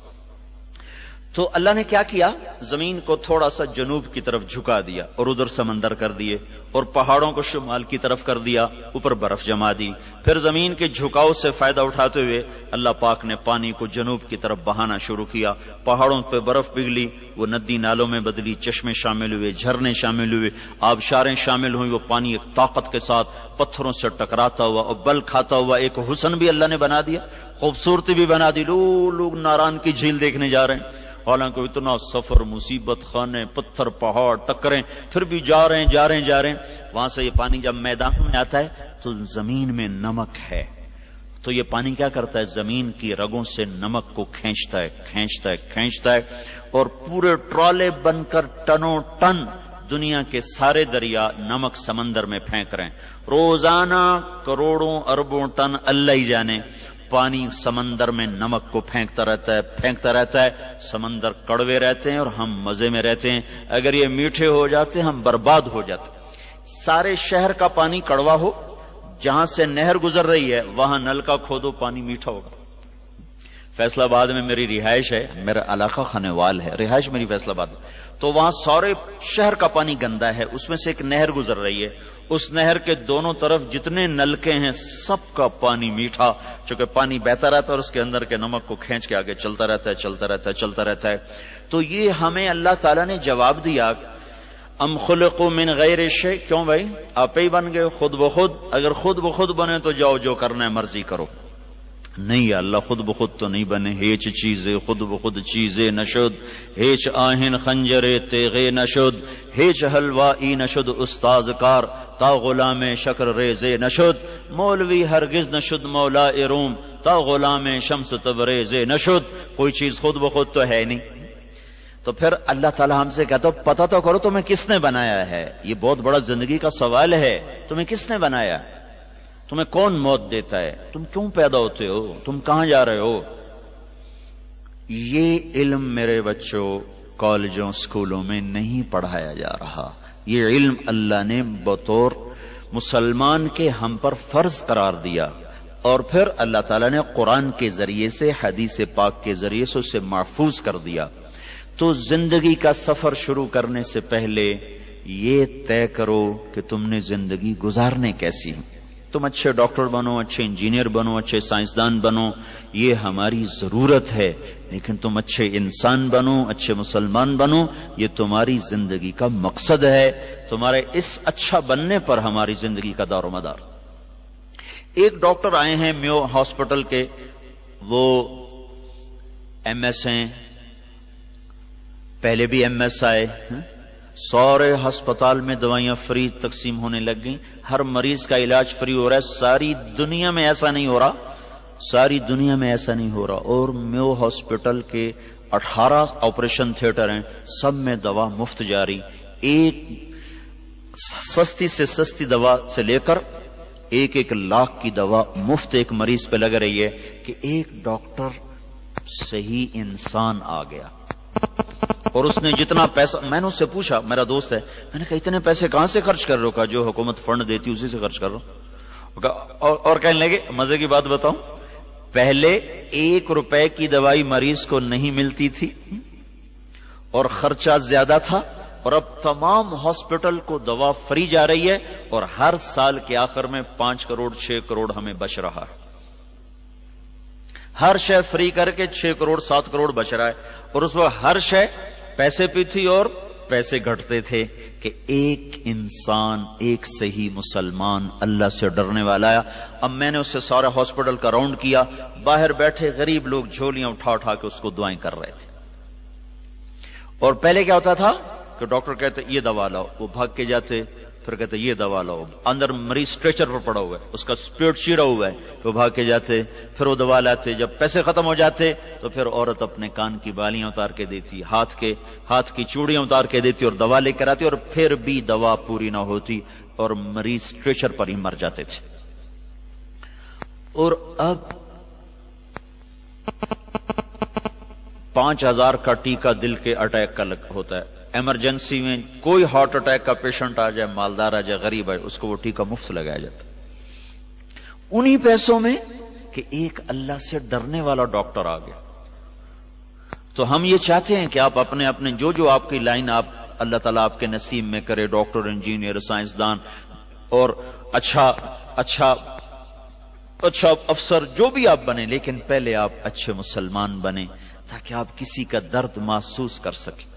تو اللہ نے کیا کیا؟ زمین کو تھوڑا سا جنوب کی طرف جھکا دیا اور ادھر سمندر کر دیے، اور پہاڑوں کو شمال کی طرف کر دیا، اوپر برف جما دی۔ پھر زمین کے جھکاؤ سے فائدہ اٹھاتے ہوئے اللہ پاک نے پانی کو جنوب کی طرف بہانا شروع کیا، پہاڑوں پہ برف پگھلی، وہ ندی نالوں میں بدلی، چشمے شامل ہوئے، جھرنے شامل ہوئے، آبشاریں شامل ہوئی، وہ پانی ایک طاقت کے ساتھ پتھروں سے ٹکراتا ہوا اور بل کھاتا ہوا ایک حسن بھی اللہ نے بنا دیا، خوبصورتی بھی بنا دی۔ لوگ ناران کی جھیل دیکھنے جا رہے ہیں، حالانکہ اتنا سفر، مصیبت خانے، پتھر، پہاڑ، ٹکریں، پھر بھی جا رہے ہیں۔ وہاں سے یہ پانی جب میدان میں آتا ہے تو زمین میں نمک ہے، تو یہ پانی کیا کرتا ہے؟ زمین کی رگوں سے نمک کو کھینچتا ہے اور پورے ٹرالے بن کر ٹنوں ٹن دنیا کے سارے دریا نمک سمندر میں پھینک رہے ہیں۔ روزانہ کروڑوں اربوں ٹن اللہ ہی جانے پانی سمندر میں نمک کو پھینکتا رہتا ہے۔ سمندر کڑوے رہتے ہیں اور ہم مزے میں رہتے ہیں، اگر یہ میٹھے ہو جاتے ہم برباد ہو جاتے۔ سارے شہر کا پانی کڑوا ہو، جہاں سے نہر گزر رہی ہے وہاں نل کا کھودو پانی میٹھا ہوگا۔ فیصلہ آباد میں میری رہائش ہے، میرا علاقہ خانوال ہے، رہائش میری فیصلہ آباد میں، تو وہاں سارے شہر کا پانی گندا ہے، اس میں سے ایک نہر گزر رہی ہے، اس نہر کے دونوں طرف جتنے نلکے ہیں سب کا پانی میٹھا، چونکہ پانی بہتا رہتا ہے اور اس کے اندر کے نمک کو کھینچ کے آگے چلتا رہتا ہے چلتا رہتا ہے چلتا رہتا ہے۔ تو یہ ہمیں اللہ تعالیٰ نے جواب دیا، ام خلقوا من غیر شیء، کیوں بھائی آپ ہی بن گئے خود بخود؟ اگر خود بخود بنے تو جاؤ جو کرنا ہے مرضی کرو۔ نہیں یا اللہ خود بخود تو نہیں بنے، ہیچ چیزیں خود بخود چیزیں نشد، ہیچ آہن خنجرے تیغے نشد، ہیچ حلوائی نشد استاذ کار، تا غلام شکر ریزے نشد، مولوی ہرگز نشد مولا روم، تا غلام شمس تبریزے نشد۔ کوئی چیز خود بخود تو ہے نہیں۔ تو پھر اللہ تعالیٰ ہم سے کہتا پتہ تو کرو تمہیں کس نے بنایا ہے، یہ بہت بڑا زندگی کا سوال ہے، تمہیں کس نے بنایا، تمہیں کون موت دیتا ہے، تم کیوں پیدا ہوتے ہو، تم کہاں جا رہے ہو؟ یہ علم میرے بچوں کالجوں اسکولوں میں نہیں پڑھایا جا رہا، یہ علم اللہ نے بطور مسلمان کے ہم پر فرض قرار دیا، اور پھر اللہ تعالیٰ نے قرآن کے ذریعے سے حدیث پاک کے ذریعے سے اسے محفوظ کر دیا۔ تو زندگی کا سفر شروع کرنے سے پہلے یہ طے کرو کہ تم نے زندگی گزارنے کیسی ہے۔ تم اچھے ڈاکٹر بنو، اچھے انجینئر بنو، اچھے سائنسدان بنو، یہ ہماری ضرورت ہے، لیکن تم اچھے انسان بنو، اچھے مسلمان بنو، یہ تمہاری زندگی کا مقصد ہے۔ تمہارے اس اچھا بننے پر ہماری زندگی کا دار و مدار۔ ایک ڈاکٹر آئے ہیں میو ہاسپٹل کے، وہ ایم ایس ہیں، پہلے بھی ایم ایس آئے، سارے ہسپتال میں دوائیاں فری تقسیم ہونے لگ گئیں، ہر مریض کا علاج فری ہو رہا ہے۔ ساری دنیا میں ایسا نہیں ہو رہا، ساری دنیا میں ایسا نہیں ہو رہا۔ اور میو ہاسپٹل کے 18 آپریشن تھیٹر ہیں، سب میں دوا مفت جاری، ایک سستی سے سستی دوا سے لے کر 1 لاکھ کی دوا مفت ایک مریض پہ لگ رہی ہے کہ ایک ڈاکٹر صحیح انسان آ گیا، اور اس نے جتنا پیسہ، میں نے اس سے پوچھا، میرا دوست ہے، میں نے کہا اتنے پیسے کہاں سے خرچ کر رہے ہو؟ کہا جو حکومت فنڈ دیتی اسی سے خرچ کر رہا ہوں۔ اور کہنے لگے مزے کی بات بتاؤں، پہلے 1 روپے کی دوائی مریض کو نہیں ملتی تھی اور خرچہ زیادہ تھا، اور اب تمام ہاسپٹل کو دوا فری جا رہی ہے، اور ہر سال کے آخر میں 5 کروڑ 6 کروڑ ہمیں بچ رہا ہے۔ ہر شے فری کر کے 6 کروڑ 7 کروڑ بچ رہا ہے، اور اس وقت ہر شے پیسے پہ تھی اور پیسے گھٹتے تھے کہ ایک انسان، ایک صحیح مسلمان اللہ سے ڈرنے والا ہے۔ اب میں نے اسے سارا ہاسپٹل کا راؤنڈ کیا، باہر بیٹھے غریب لوگ جھولیاں اٹھا اٹھا کے اس کو دعائیں کر رہے تھے۔ اور پہلے کیا ہوتا تھا کہ ڈاکٹر کہتے یہ دوا لاؤ، وہ بھاگ کے جاتے، پھر کہتے یہ دوا لاؤ، اندر مریض اسٹریچر پر پڑا ہوا ہے، اس کا پیٹ چیرا ہوا ہے، وہ بھاگ کے جاتے، پھر وہ دوا لاتے، جب پیسے ختم ہو جاتے تو پھر عورت اپنے کان کی بالیاں اتار کے دیتی، ہاتھ کی چوڑیاں اتار کے دیتی اور دوا لے کر آتی، اور پھر بھی دوا پوری نہ ہوتی اور مریض اسٹریچر پر ہی مر جاتے تھے۔ اور اب 5000 کا ٹیکہ دل کے اٹیک کا ہوتا ہے، ایمرجنسی میں کوئی ہارٹ اٹیک کا پیشنٹ آ جائے، مالدار آ جائے، غریب آئے، اس کو وہ ٹیکہ مفت لگایا جاتا ہے انہی پیسوں میں کہ ایک اللہ سے ڈرنے والا ڈاکٹر آ گیا۔ تو ہم یہ چاہتے ہیں کہ آپ اپنے جو آپ کی لائن آپ اللہ تعالیٰ آپ کے نصیب میں کرے، ڈاکٹر، انجینئر، سائنسدان اور اچھا افسر، جو بھی آپ بنے، لیکن پہلے آپ اچھے مسلمان بنے تاکہ آپ کسی کا درد محسوس کر سکیں۔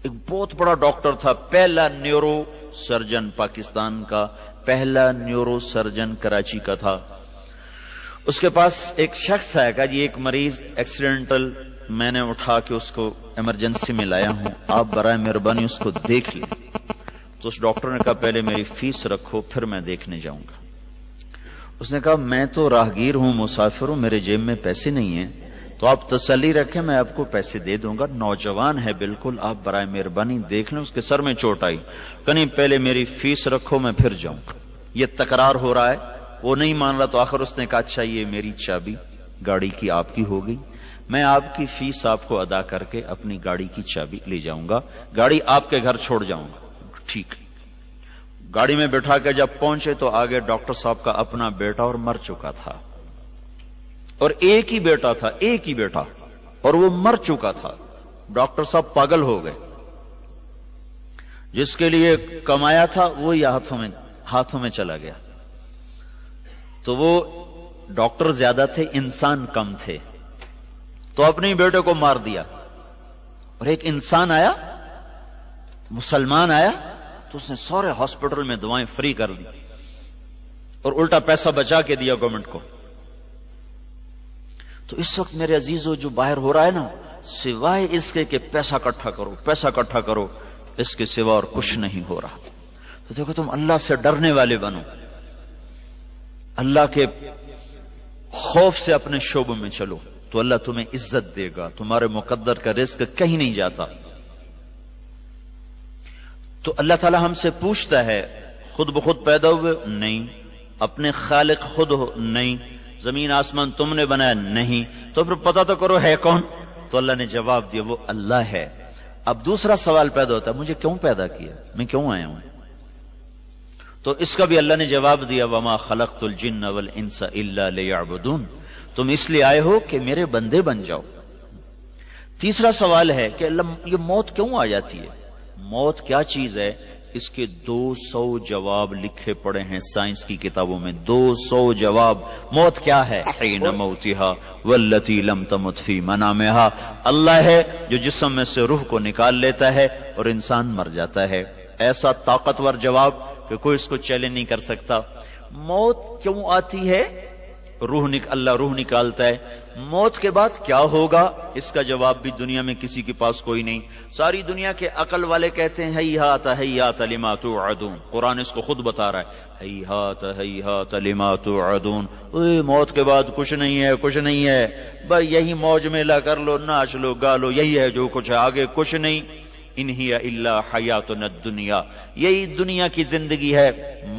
ایک بہت بڑا ڈاکٹر تھا، پہلا نیورو سرجن پاکستان کا، پہلا نیورو سرجن کراچی کا تھا۔ اس کے پاس ایک شخص تھا، کہا جی ایک مریض ایکسیڈنٹل میں نے اٹھا کے اس کو ایمرجنسی میں لایا ہوں، آپ برائے مہربانی اس کو دیکھ لیں۔ تو اس ڈاکٹر نے کہا پہلے میری فیس رکھو پھر میں دیکھنے جاؤں گا۔ اس نے کہا میں تو راہگیر ہوں، مسافر ہوں، میرے جیب میں پیسے نہیں ہیں، تو آپ تسلی رکھیں میں آپ کو پیسے دے دوں گا، نوجوان ہے بالکل، آپ برائے مہربانی دیکھ لیں۔ اس کے سر میں چوٹ آئی، کہیں پہلے میری فیس رکھو میں پھر جاؤں گا۔ یہ تکرار ہو رہا ہے، وہ نہیں مان رہا، تو آخر اس نے کہا اچھا یہ میری چابی گاڑی کی آپ کی ہو گئی، میں آپ کی فیس آپ کو ادا کر کے اپنی گاڑی کی چابی لے جاؤں گا، گاڑی آپ کے گھر چھوڑ جاؤں گا۔ ٹھیک، گاڑی میں بٹھا کے جب پہنچے تو آگے ڈاکٹر صاحب کا اپنا بیٹا اور مر چکا تھا، اور ایک ہی بیٹا اور وہ مر چکا تھا۔ ڈاکٹر صاحب پاگل ہو گئے، جس کے لیے کمایا تھا وہی ہاتھوں میں چلا گیا. تو وہ ڈاکٹر زیادہ تھے، انسان کم تھے، تو اپنے ہی بیٹے کو مار دیا. اور ایک انسان آیا، مسلمان آیا، تو اس نے سارے ہاسپٹل میں دوائیں فری کر دی اور الٹا پیسہ بچا کے دیا گورنمنٹ کو. تو اس وقت میرے عزیزو جو باہر ہو رہا ہے نا، سوائے اس کے کہ پیسہ اکٹھا کرو، اس کے سوا اور کچھ نہیں ہو رہا. تو دیکھو تم اللہ سے ڈرنے والے بنو، اللہ کے خوف سے اپنے شعبوں میں چلو تو اللہ تمہیں عزت دے گا. تمہارے مقدر کا رزق کہیں نہیں جاتا. تو اللہ تعالی ہم سے پوچھتا ہے خود بخود پیدا ہوئے؟ نہیں. اپنے خالق خود ہو؟ نہیں. زمین آسمان تم نے بنایا؟ نہیں. تو پھر پتہ تو کرو ہے کون؟ تو اللہ نے جواب دیا وہ اللہ ہے. اب دوسرا سوال پیدا ہوتا ہے مجھے کیوں پیدا کیا، میں کیوں آیا ہوں؟ تو اس کا بھی اللہ نے جواب دیا وما خلقت الجن والانس الا لیعبدون، تم اس لیے آئے ہو کہ میرے بندے بن جاؤ. تیسرا سوال ہے کہ اللہ یہ موت کیوں آ جاتی ہے؟ موت کیا چیز ہے؟ اس کے 200 جواب لکھے پڑے ہیں سائنس کی کتابوں میں. 200 جواب. موت کیا ہے؟ حین موتھا واللتی لم تمت فی منامہا، اللہ ہے جو جسم میں سے روح کو نکال لیتا ہے اور انسان مر جاتا ہے. ایسا طاقتور جواب کہ کوئی اس کو چیلنج نہیں کر سکتا. موت کیوں آتی ہے؟ اللہ روح نکالتا ہے. موت کے بعد کیا ہوگا؟ اس کا جواب بھی دنیا میں کسی کے پاس کوئی نہیں. ساری دنیا کے عقل والے کہتے ہیں ہیہات ہیہات لما توعدون. قرآن اس کو خود بتا رہا ہے ہیہات ہیہات لما توعدون. موت کے بعد کچھ نہیں ہے بھائی یہی موج میلہ کر لو، ناچ لو، گا لو، یہی ہے جو کچھ ہے، آگے کچھ نہیں. ان ہی الا حیاتنا الدنیا، یہی دنیا کی زندگی ہے.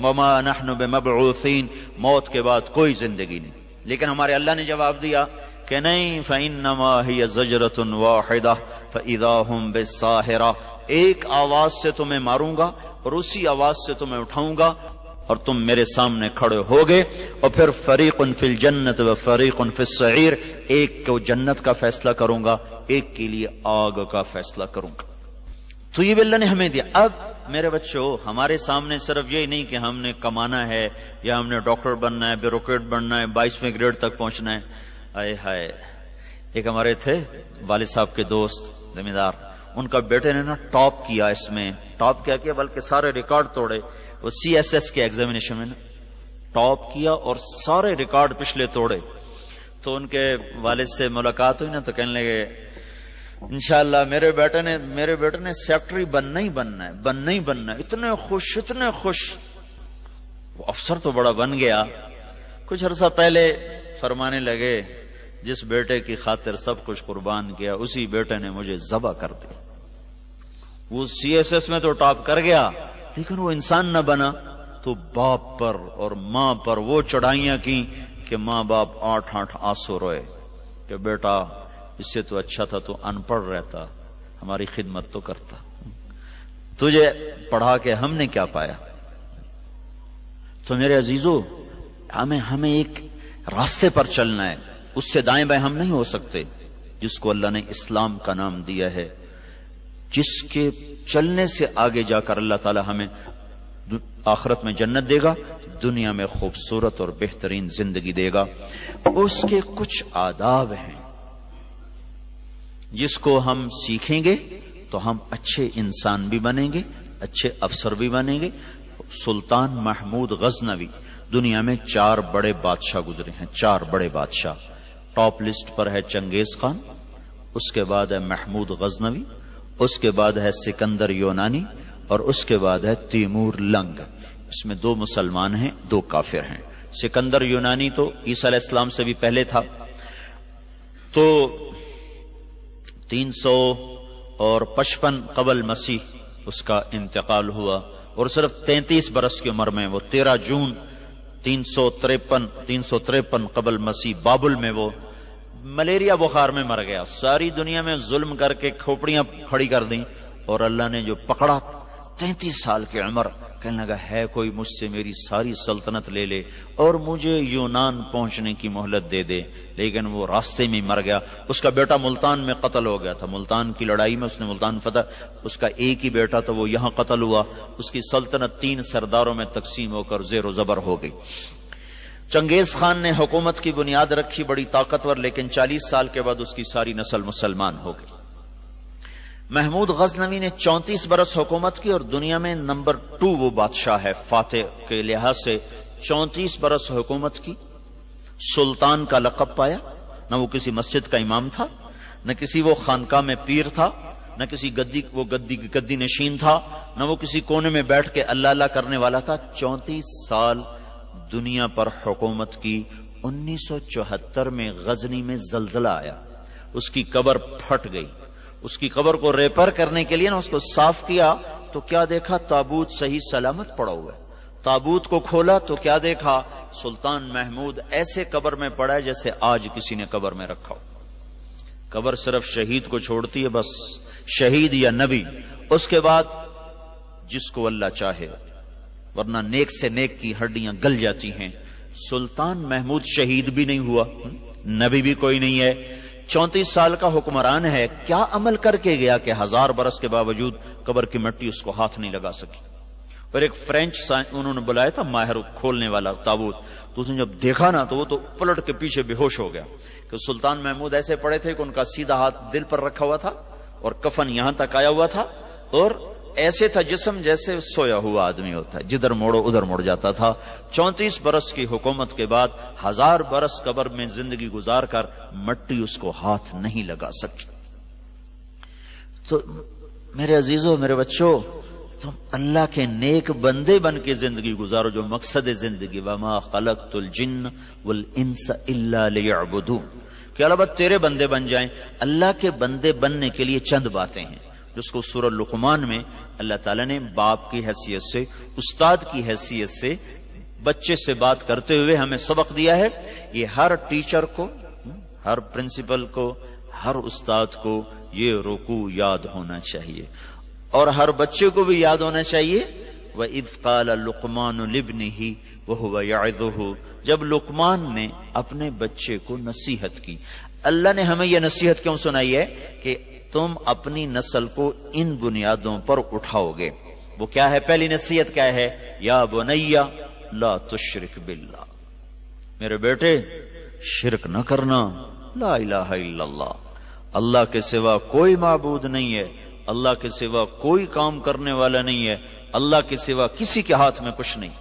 وما نحن بمبعوثین، موت کے بعد کوئی زندگی نہیں. لیکن ہمارے اللہ نے جواب دیا کہ نہیں فانما ہی زجرۃ واحدہ فاذا هم بالساہرہ، ایک آواز سے تمہیں ماروں گا اور اسی آواز سے تمہیں اٹھاؤں گا اور تم میرے سامنے کھڑے ہوگے. اور پھر فریق فی الجنت و فریق فی السعیر، ایک کو جنت کا فیصلہ کروں گا، ایک کے لیے آگ کا فیصلہ کروں گا. تو یہ بھی اللہ نے ہمیں دیا. اب میرے بچوں ہمارے سامنے صرف یہی نہیں کہ ہم نے کمانا ہے یا ہم نے ڈاکٹر بننا ہے، بیوروکریٹ بننا ہے، 22ویں گریڈ تک پہنچنا ہے. آئے ہائے، ایک ہمارے تھے والد صاحب کے دوست ذمہ دار، ان کا بیٹے نے نا ٹاپ کیا. اس میں ٹاپ کیا بلکہ سارے ریکارڈ توڑے. وہ CSS کے ایگزامینیشن میں نا ٹاپ کیا اور سارے ریکارڈ پچھلے توڑے. تو ان کے والد سے ملاقات ہوئی نا تو کہنے لگے انشاءاللہ میرے بیٹے نے سیکٹری بننا ہی بننا ہے. اتنے خوش. وہ افسر تو بڑا بن گیا. کچھ عرصہ پہلے فرمانے لگے جس بیٹے کی خاطر سب کچھ قربان کیا اسی بیٹے نے مجھے ذبح کر دیا. وہ CSS میں تو ٹاپ کر گیا لیکن وہ انسان نہ بنا. تو باپ پر اور ماں پر وہ چڑھائیاں کی کہ ماں باپ 8 آنسو روئے کہ بیٹا اس سے تو اچھا تھا تو ان پڑھ رہتا، ہماری خدمت تو کرتا، تجھے پڑھا کے ہم نے کیا پایا. تو میرے عزیزو ہمیں ایک راستے پر چلنا ہے، اس سے دائیں بائیں ہم نہیں ہو سکتے، جس کو اللہ نے اسلام کا نام دیا ہے، جس کے چلنے سے آگے جا کر اللہ تعالی ہمیں آخرت میں جنت دے گا، دنیا میں خوبصورت اور بہترین زندگی دے گا. اس کے کچھ آداب ہیں جس کو ہم سیکھیں گے تو ہم اچھے انسان بھی بنیں گے، اچھے افسر بھی بنیں گے. سلطان محمود غزنوی، دنیا میں 4 بڑے بادشاہ گزرے ہیں، 4 بڑے بادشاہ. ٹاپ لسٹ پر ہے چنگیز خان، اس کے بعد ہے محمود غزنوی، اس کے بعد ہے سکندر یونانی اور اس کے بعد ہے تیمور لنگ. اس میں 2 مسلمان ہیں، 2 کافر ہیں. سکندر یونانی تو عیسیٰ علیہ السلام سے بھی پہلے تھا. تو 355 قبل مسیح اس کا انتقال ہوا اور صرف 33 برس کی عمر میں وہ 13 جون 353 قبل مسیح بابل میں وہ ملیریا بخار میں مر گیا. ساری دنیا میں ظلم کر کے کھوپڑیاں کھڑی کر دیں اور اللہ نے جو پکڑا 33 سال کی عمر کہنے لگا ہے کوئی مجھ سے میری ساری سلطنت لے لے اور مجھے یونان پہنچنے کی مہلت دے دے، لیکن وہ راستے میں مر گیا۔ اس کا بیٹا ملتان میں قتل ہو گیا تھا، ملتان کی لڑائی میں اس نے ملتان فتح، اس کا ایک ہی بیٹا تھا، وہ یہاں قتل ہوا، اس کی سلطنت 3 سرداروں میں تقسیم ہو کر زیر و زبر ہو گئی۔ چنگیز خان نے حکومت کی بنیاد رکھی، بڑی طاقتور، لیکن 40 سال کے بعد اس کی ساری نسل مسلمان ہو گئی۔ محمود غزنوی نے 34 برس حکومت کی اور دنیا میں نمبر 2 وہ بادشاہ ہے فاتح کے لحاظ سے، 34 برس حکومت کی، سلطان کا لقب پایا، نہ وہ کسی مسجد کا امام تھا، نہ کسی وہ خانقاہ میں پیر تھا، نہ کسی گدی نشین تھا، نہ وہ کسی کونے میں بیٹھ کے اللہ اللہ کرنے والا تھا۔ 34 سال دنیا پر حکومت کی۔ 1974 میں غزنی میں زلزلہ آیا، اس کی قبر پھٹ گئی، اس کی قبر کو ریپر کرنے کے لیے اس کو صاف کیا تو کیا دیکھا؟ تابوت صحیح سلامت پڑا ہوا ہے۔ تابوت کو کھولا تو کیا دیکھا؟ سلطان محمود ایسے قبر میں پڑا ہے جیسے آج کسی نے قبر میں رکھا ہو۔ قبر صرف شہید کو چھوڑتی ہے، بس شہید یا نبی، اس کے بعد جس کو اللہ چاہے، ورنہ نیک سے نیک کی ہڈیاں گل جاتی ہیں۔ سلطان محمود شہید بھی نہیں ہوا، نبی بھی کوئی نہیں ہے، 34 سال کا حکمران ہے، کیا عمل کر کے گیا کہ 1000 برس کے باوجود قبر کی مٹی اس کو ہاتھ نہیں لگا سکی۔ اور ایک فرینچ انہوں نے بلایا تھا ماہر کھولنے والا تابوت، تو اس نے جب دیکھا نا تو وہ تو پلٹ کے پیچھے بے ہوش ہو گیا کہ سلطان محمود ایسے پڑے تھے کہ ان کا سیدھا ہاتھ دل پر رکھا ہوا تھا اور کفن یہاں تک آیا ہوا تھا، اور ایسے تھا جسم جیسے سویا ہوا آدمی ہوتا ہے، جدھر موڑو ادھر مڑ جاتا تھا۔ 34 برس کی حکومت کے بعد 1000 برس قبر میں زندگی گزار کر مٹی اس کو ہاتھ نہیں لگا سکی۔ تو میرے عزیزوں، میرے بچوں، تم اللہ کے نیک بندے بن کے زندگی گزارو، جو مقصد زندگی وما خلقت الجن والانس الا لیعبدون، کہ اللہ بات تیرے بندے بن جائیں۔ اللہ کے بندے بننے کے لیے چند باتیں ہیں جس کو سورہ لقمان میں اللہ تعالیٰ نے باپ کی حیثیت سے، استاد کی حیثیت سے بچے سے بات کرتے ہوئے ہمیں سبق دیا ہے۔ یہ ہر ٹیچر کو، ہر پرنسپل کو، ہر استاد کو یہ رکوع یاد ہونا چاہیے، اور ہر بچے کو بھی یاد ہونا چاہیے۔ وَإِذْ قَالَ لُقْمَانُ لِابْنِهِ وَهُوَ يَعِظُهُ، جب لقمان نے اپنے بچے کو نصیحت کی۔ اللہ نے ہمیں یہ نصیحت کیوں سنائی ہے؟ کہ تم اپنی نسل کو ان بنیادوں پر اٹھاؤ گے۔ وہ کیا ہے؟ پہلی نصیحت کیا ہے؟ یا بنی لا تشرک باللہ، میرے بیٹے شرک نہ کرنا، لا الہ الا اللہ، اللہ کے سوا کوئی معبود نہیں ہے، اللہ کے سوا کوئی کام کرنے والا نہیں ہے، اللہ کے سوا کسی کے ہاتھ میں کچھ نہیں۔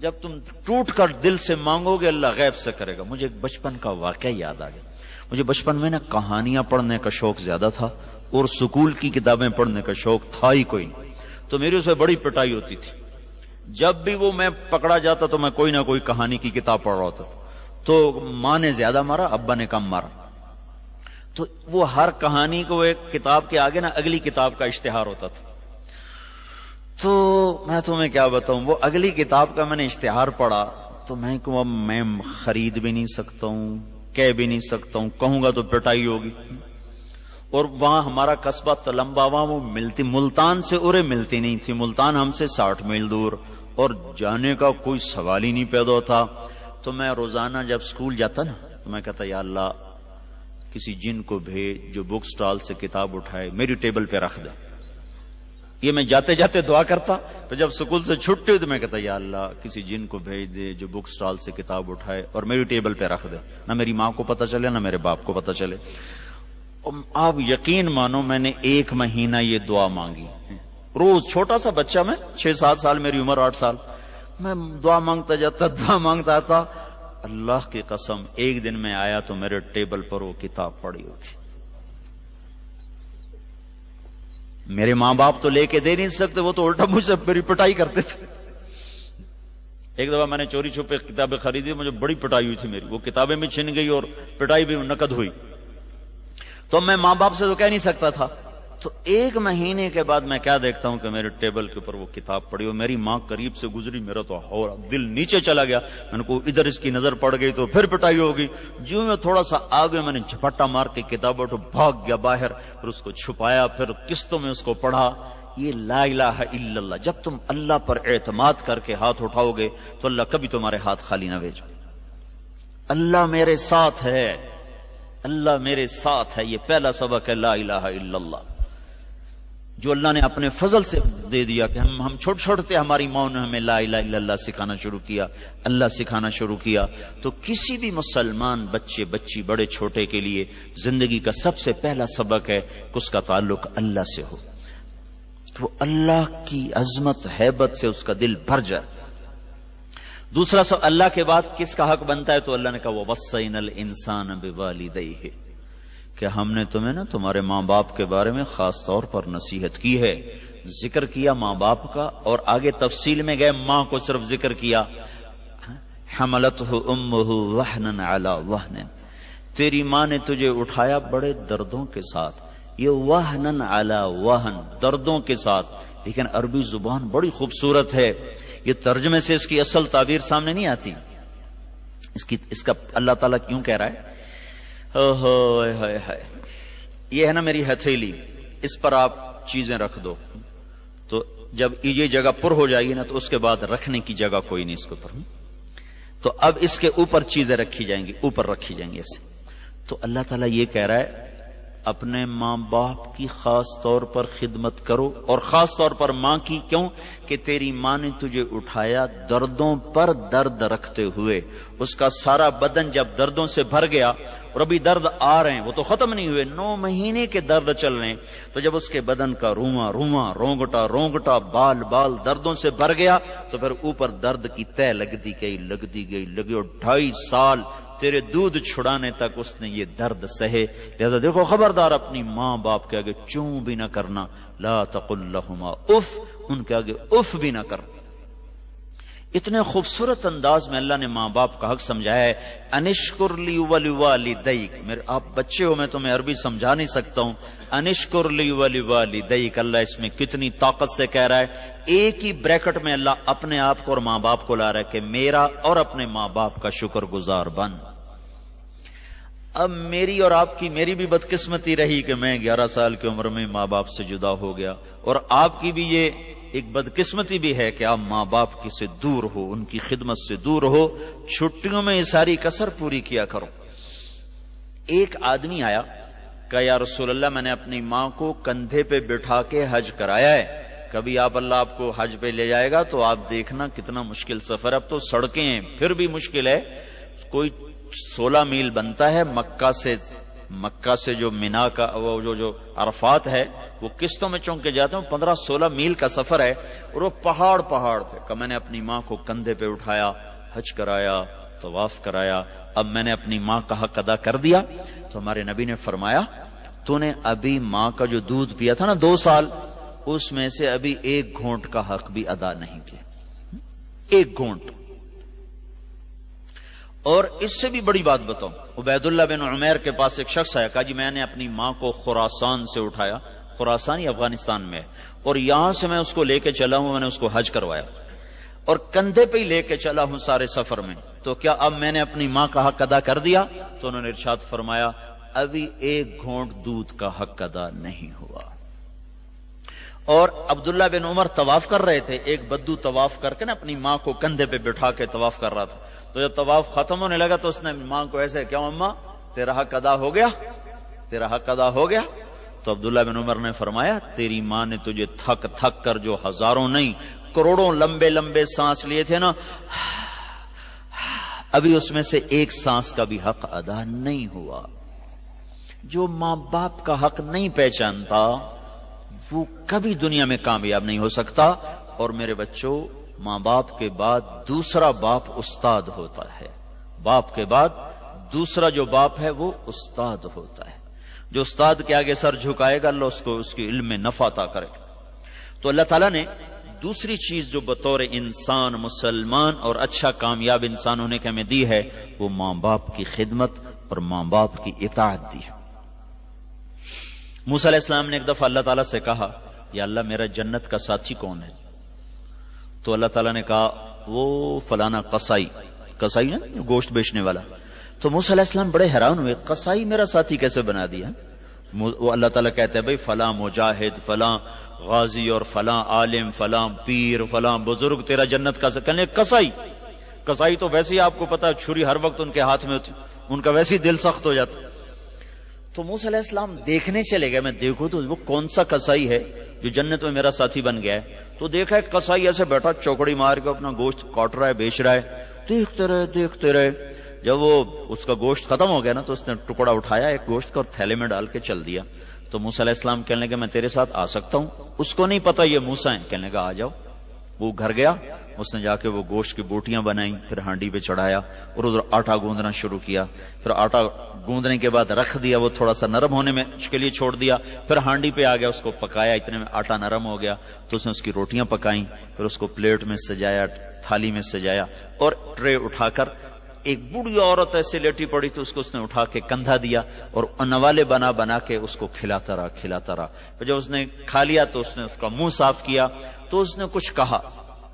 جب تم ٹوٹ کر دل سے مانگو گے اللہ غیب سے کرے گا۔ مجھے ایک بچپن کا واقعہ یاد آ گیا۔ مجھے بچپن میں کہانیاں پڑھنے کا شوق زیادہ تھا اور سکول کی کتابیں پڑھنے کا شوق تھا ہی کوئی، تو میری اس میں بڑی پٹائی ہوتی تھی۔ جب بھی وہ میں پکڑا جاتا تو میں کوئی نہ کوئی کہانی کی کتاب پڑھ رہا ہوتا تھا، تو ماں نے زیادہ مارا، ابا نے کم مارا، تو وہ ہر کہانی کو ایک کتاب کے آگے اگلی کتاب کا اشتہار ہوتا تھا۔ تو میں تمہیں کیا بتاؤں، وہ اگلی کتاب کا میں نے اشتہار پڑھا تو میں کہوں اب میں خرید بھی نہیں سکتا ہوں، کہہ بھی نہیں سکتا ہوں، کہوں گا تو پٹائی ہوگی۔ اور وہاں ہمارا قصبہ تلمبا، وہاں وہ ملتی، ملتان سے ارے ملتی نہیں تھی، ملتان ہم سے 60 میل دور، اور جانے کا کوئی سوال ہی نہیں پیدا ہوتا۔ تو میں روزانہ جب سکول جاتا نا تو میں کہتا یا اللہ کسی جن کو بھیج جو بک سٹال سے کتاب اٹھائے میری ٹیبل پہ رکھ دے۔ یہ میں جاتے جاتے دعا کرتا، تو جب سکول سے چھٹی ہوئی تو میں کہتا یا اللہ کسی جن کو بھیج دے جو بک سٹال سے کتاب اٹھائے اور میری ٹیبل پہ رکھ دے، نہ میری ماں کو پتہ چلے نہ میرے باپ کو پتہ چلے۔ آپ یقین مانو میں نے 1 مہینہ یہ دعا مانگی، روز، چھوٹا سا بچہ میں، 6-7 سال میری عمر، 8 سال، میں دعا مانگتا جاتا، دعا مانگتا تھا۔ اللہ کی قسم ایک دن میں آیا تو میرے ٹیبل پر وہ کتاب پڑی ہوئی۔ میرے ماں باپ تو لے کے دے نہیں سکتے، وہ تو الٹا مجھ سے میری پٹائی کرتے تھے۔ ایک دفعہ میں نے چوری چھپے کتابیں خریدی، مجھے بڑی پٹائی ہوئی تھی میری، وہ کتابیں بھی چھن گئی اور پٹائی بھی نقد ہوئی۔ تو میں ماں باپ سے تو کہہ نہیں سکتا تھا۔ تو 1 مہینے کے بعد میں کیا دیکھتا ہوں کہ میرے ٹیبل کے اوپر وہ کتاب پڑی ہو، میری ماں قریب سے گزری، میرا تو دل نیچے چلا گیا۔ میں نے کہا ادھر اس کی نظر پڑ گئی تو پھر پٹائی ہوگی۔ جو میں تھوڑا سا آگے میں نے جھپٹا مار کے کتاب اٹھو، بھاگ گیا باہر، پھر اس کو چھپایا، پھر قسطوں میں اس کو پڑھا۔ یہ لا الہ الا اللہ، جب تم اللہ پر اعتماد کر کے ہاتھ اٹھاؤ گے تو اللہ کبھی تمہارے ہاتھ خالی نہ بھیجو. اللہ میرے ساتھ ہے، اللہ میرے ساتھ ہے، یہ پہلا سبق ہے لا الہ الا اللہ، جو اللہ نے اپنے فضل سے دے دیا کہ ہم چھوٹے چھوٹے تھے، ہماری ماں نے ہمیں لا الہ الا اللہ سکھانا شروع کیا، اللہ سکھانا شروع کیا. تو کسی بھی مسلمان بچے بچی بڑے چھوٹے کے لیے زندگی کا سب سے پہلا سبق ہے کہ اس کا تعلق اللہ سے ہو، تو اللہ کی عظمت ہیبت سے اس کا دل بھر جائے. دوسرا سب اللہ کے بعد کس کا حق بنتا ہے؟ تو اللہ نے کہا وَوَصَّيْنَا الْإِنسَانَ بِوَالِدَيْهِ، کہ ہم نے تمہیں نا تمہارے ماں باپ کے بارے میں خاص طور پر نصیحت کی ہے. ذکر کیا ماں باپ کا اور آگے تفصیل میں گئے، ماں کو صرف ذکر کیا. حملتہ امہ وہنا علی وہن، تیری ماں نے تجھے اٹھایا بڑے دردوں کے ساتھ. یہ وہنا علی وہن، دردوں کے ساتھ. لیکن عربی زبان بڑی خوبصورت ہے، یہ ترجمے سے اس کی اصل تعبیر سامنے نہیں آتی. اس کا اللہ تعالیٰ کیوں کہہ رہا ہے یہ ہے نا میری ہتھیلی، اس پر آپ چیزیں رکھ دو، تو جب یہ جگہ پر ہو جائے گی نا تو اس کے بعد رکھنے کی جگہ کوئی نہیں اس کے اوپر، تو اب اس کے اوپر چیزیں رکھی جائیں گی، اوپر رکھی جائیں گی ایسے. تو اللہ تعالیٰ یہ کہہ رہا ہے اپنے ماں باپ کی خاص طور پر خدمت کرو، اور خاص طور پر ماں کی. کیوں؟ کہ تیری ماں نے تجھے اٹھایا دردوں پر درد رکھتے ہوئے. اس کا سارا بدن جب دردوں سے بھر گیا، اور ابھی درد آ رہے ہیں، وہ تو ختم نہیں ہوئے، 9 مہینے کے درد چل رہے ہیں. تو جب اس کے بدن کا رواں رواں، رونگٹا رونگٹا، بال بال دردوں سے بھر گیا، تو پھر اوپر درد کی تہ لگتی گئی، اور 2.5 سال تیرے دودھ چھڑانے تک اس نے یہ درد سہے. لہذا دیکھو خبردار اپنی ماں باپ کے آگے چوں بھی نہ کرنا. لا تقل لهما اف، ان کے آگے اف بھی نہ کر. اتنے خوبصورت انداز میں اللہ نے ماں باپ کا حق سمجھایا ہے. انشکر لی ولوالدیک، میرے آپ بچے ہو، میں تمہیں عربی سمجھا نہیں سکتا ہوں. انشکر لی ولوالدیک، اللہ اس میں کتنی طاقت سے کہہ رہا ہے. ایک ہی بریکٹ میں اللہ اپنے آپ کو اور ماں باپ کو لا رہا ہے کہ میرا اور اپنے ماں باپ کا شکر گزار بن. اب میری اور آپ کی، میری بھی بدقسمتی رہی کہ میں 11 سال کی عمر میں ماں باپ سے جدا ہو گیا، اور آپ کی بھی یہ ایک بدقسمتی بھی ہے کہ آپ ماں باپ کی سے دور ہو، ان کی خدمت سے دور ہو. چھٹیوں میں یہ ساری کسر پوری کیا کرو. ایک آدمی آیا کہ یا رسول اللہ میں نے اپنی ماں کو کندھے پہ بٹھا کے حج کرایا ہے، کبھی اللہ آپ کو حج پہ لے جائے گا تو آپ دیکھنا کتنا مشکل سفر. اب تو سڑکیں ہیں پھر بھی مشکل ہے. کوئی 16 میل بنتا ہے مکہ سے جو مینا کا وہ جو عرفات ہے وہ قسطوں میں چونک کے جاتے ہیں. 15-16 میل کا سفر ہے، اور وہ پہاڑ تھے. کہ میں نے اپنی ماں کو کندھے پہ اٹھایا، حج کرایا، طواف کرایا. اب میں نے اپنی ماں کا حق ادا کر دیا. تو ہمارے نبی نے فرمایا تو نے ابھی ماں کا جو دودھ پیا تھا نا 2 سال، اس میں سے ابھی 1 گھونٹ کا حق بھی ادا نہیں کیا. 1 گھونٹ. اور اس سے بھی بڑی بات بتاؤں، عبید اللہ بن عمیر کے پاس ایک شخص آیا، کہا جی میں نے اپنی ماں کو خراسان سے اٹھایا، خراسان افغانستان میں، اور یہاں سے میں اس کو لے کے چلا ہوں، میں نے اس کو حج کروایا اور کندھے پہ ہی لے کے چلا ہوں سارے سفر میں. تو کیا اب میں نے اپنی ماں کا حق ادا کر دیا؟ تو انہوں نے ارشاد فرمایا ابھی 1 گھونٹ دودھ کا حق ادا نہیں ہوا. اور عبداللہ بن عمر طواف کر رہے تھے، ایک بدو طواف کر کے نا اپنی ماں کو کندھے پہ بٹھا کے طواف کر رہا تھا. تو جب طواف ختم ہونے لگا تو اس نے ماں کو ایسے، کیا اماں تیرا حق ادا ہو گیا، تیرا حق ادا ہو گیا؟ تو عبداللہ بن عمر نے فرمایا تیری ماں نے تجھے تھک تھک کر جو ہزاروں نہیں کروڑوں لمبے لمبے سانس لیے تھے نا، ابھی اس میں سے 1 سانس کا بھی حق ادا نہیں ہوا. جو ماں باپ کا حق نہیں پہچانتا وہ کبھی دنیا میں کامیاب نہیں ہو سکتا. اور میرے بچوں، ماں باپ کے بعد دوسرا باپ استاد ہوتا ہے. باپ کے بعد دوسرا جو باپ ہے وہ استاد ہوتا ہے. جو استاد کے آگے سر جھکائے گا اللہ اس کو اس کے علم میں نفع عطا کرے. تو اللہ تعالیٰ نے دوسری چیز جو بطور انسان مسلمان اور اچھا کامیاب انسان ہونے کے ہمیں دی ہے، وہ ماں باپ کی خدمت اور ماں باپ کی اطاعت دی ہے. موسیٰ علیہ السلام نے ایک دفعہ اللہ تعالیٰ سے کہا یا اللہ میرا جنت کا ساتھی کون ہے؟ تو اللہ تعالیٰ نے کہا وہ فلانا قصائی نا گوشت بیچنے والا. تو موسیٰ علیہ السلام بڑے حیران ہوئے، قصائی میرا ساتھی کیسے بنا دیا؟ وہ اللہ تعالیٰ کہتے ہیں بھائی فلاں مجاہد، فلاں غازی اور فلاں عالم، فلاں پیر، فلاں بزرگ تیرا جنت کا کہنے کسائی تو ویسے ہی آپ کو پتا چھری ہر وقت ان کے ہاتھ میں ہوتی، ان کا ویسے ہی دل سخت ہو جاتا۔ تو موسیٰ علیہ السلام دیکھنے چلے گئے، میں دیکھوں تو وہ کون سا کسائی ہے جو جنت میں میرا ساتھی بن گیا ہے۔ تو دیکھا ایک کسائی ایسے بیٹھا چوکڑی مار کے اپنا گوشت کاٹ رہا ہے، بیچ رہا ہے۔ دیکھتے رہے جب وہ اس کا گوشت ختم ہو گیا نا تو اس نے ٹکڑا اٹھایا ایک گوشت کا اور تھیلے میں ڈال کے چل دیا۔ تو موسیٰ علیہ السلام کہنے لگے میں تیرے ساتھ آ سکتا ہوں؟ اس کو نہیں پتا یہ موسیٰ ہیں، کہنے لگا آ جاؤ۔ وہ گھر گیا، اس نے جا کے وہ گوشت کی بوٹیاں بنائیں، پھر ہانڈی پہ چڑھایا اور ادھر آٹا گوندنا شروع کیا۔ پھر آٹا گوندنے کے بعد رکھ دیا، وہ تھوڑا سا نرم ہونے میں کے لیے چھوڑ دیا، پھر ہانڈی پہ آ گیا، اس کو پکایا، اتنے میں آٹا نرم ہو گیا تو اس نے اس کی روٹیاں پکائیں، پھر اس کو پلیٹ میں سجایا، تھالی میں سجایا اور ٹرے اٹھا کر ایک بوڑھی عورت ایسے لیٹی پڑی تو اس کو اس نے اٹھا کے کندھا دیا اور نوالے بنا کے اس کو کھلاتا رہا۔ پھر جب اس نے کھا لیا تو اس نے اس کا منہ صاف کیا تو اس نے کچھ کہا،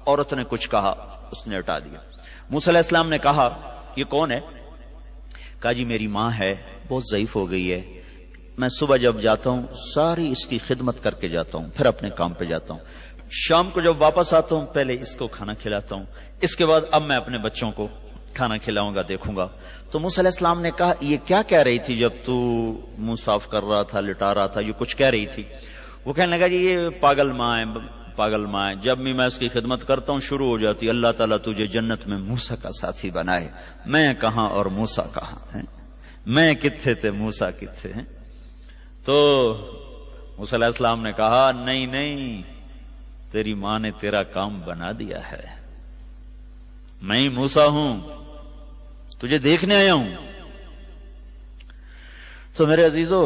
عورت نے کچھ کہا، اس نے ہٹا دیا۔ موسیٰ علیہ السلام نے کہا یہ کون ہے؟ کہا جی میری ماں ہے، بہت ضعیف ہو گئی ہے، میں صبح جب جاتا ہوں ساری اس کی خدمت کر کے جاتا ہوں، پھر اپنے کام پہ جاتا ہوں، شام کو جب واپس آتا ہوں پہلے اس کو کھانا کھلاتا ہوں، اس کے بعد اب میں اپنے بچوں کو کھانا کھلاؤں گا، دیکھوں گا۔ تو موسیٰ علیہ السلام نے کہا یہ کیا کہہ رہی تھی جب تو منہ صاف کر رہا تھا، لٹا رہا تھا، یہ کچھ کہہ رہی تھی؟ وہ کہنے لگا جی یہ پاگل ماں ہے، جب بھی میں اس کی خدمت کرتا ہوں شروع ہو جاتی اللہ تعالیٰ تجھے جنت میں موسیٰ کا ساتھی بنائے۔ میں کہاں اور موسیٰ کہاں ہے، میں کتھے تھے موسیٰ کتھے ہیں؟ تو موسیٰ علیہ السلام نے کہا نہیں تیری ماں نے تیرا کام بنا دیا ہے، میں ہی موسیٰ ہوں، تجھے دیکھنے آیا ہوں۔ تو میرے عزیزو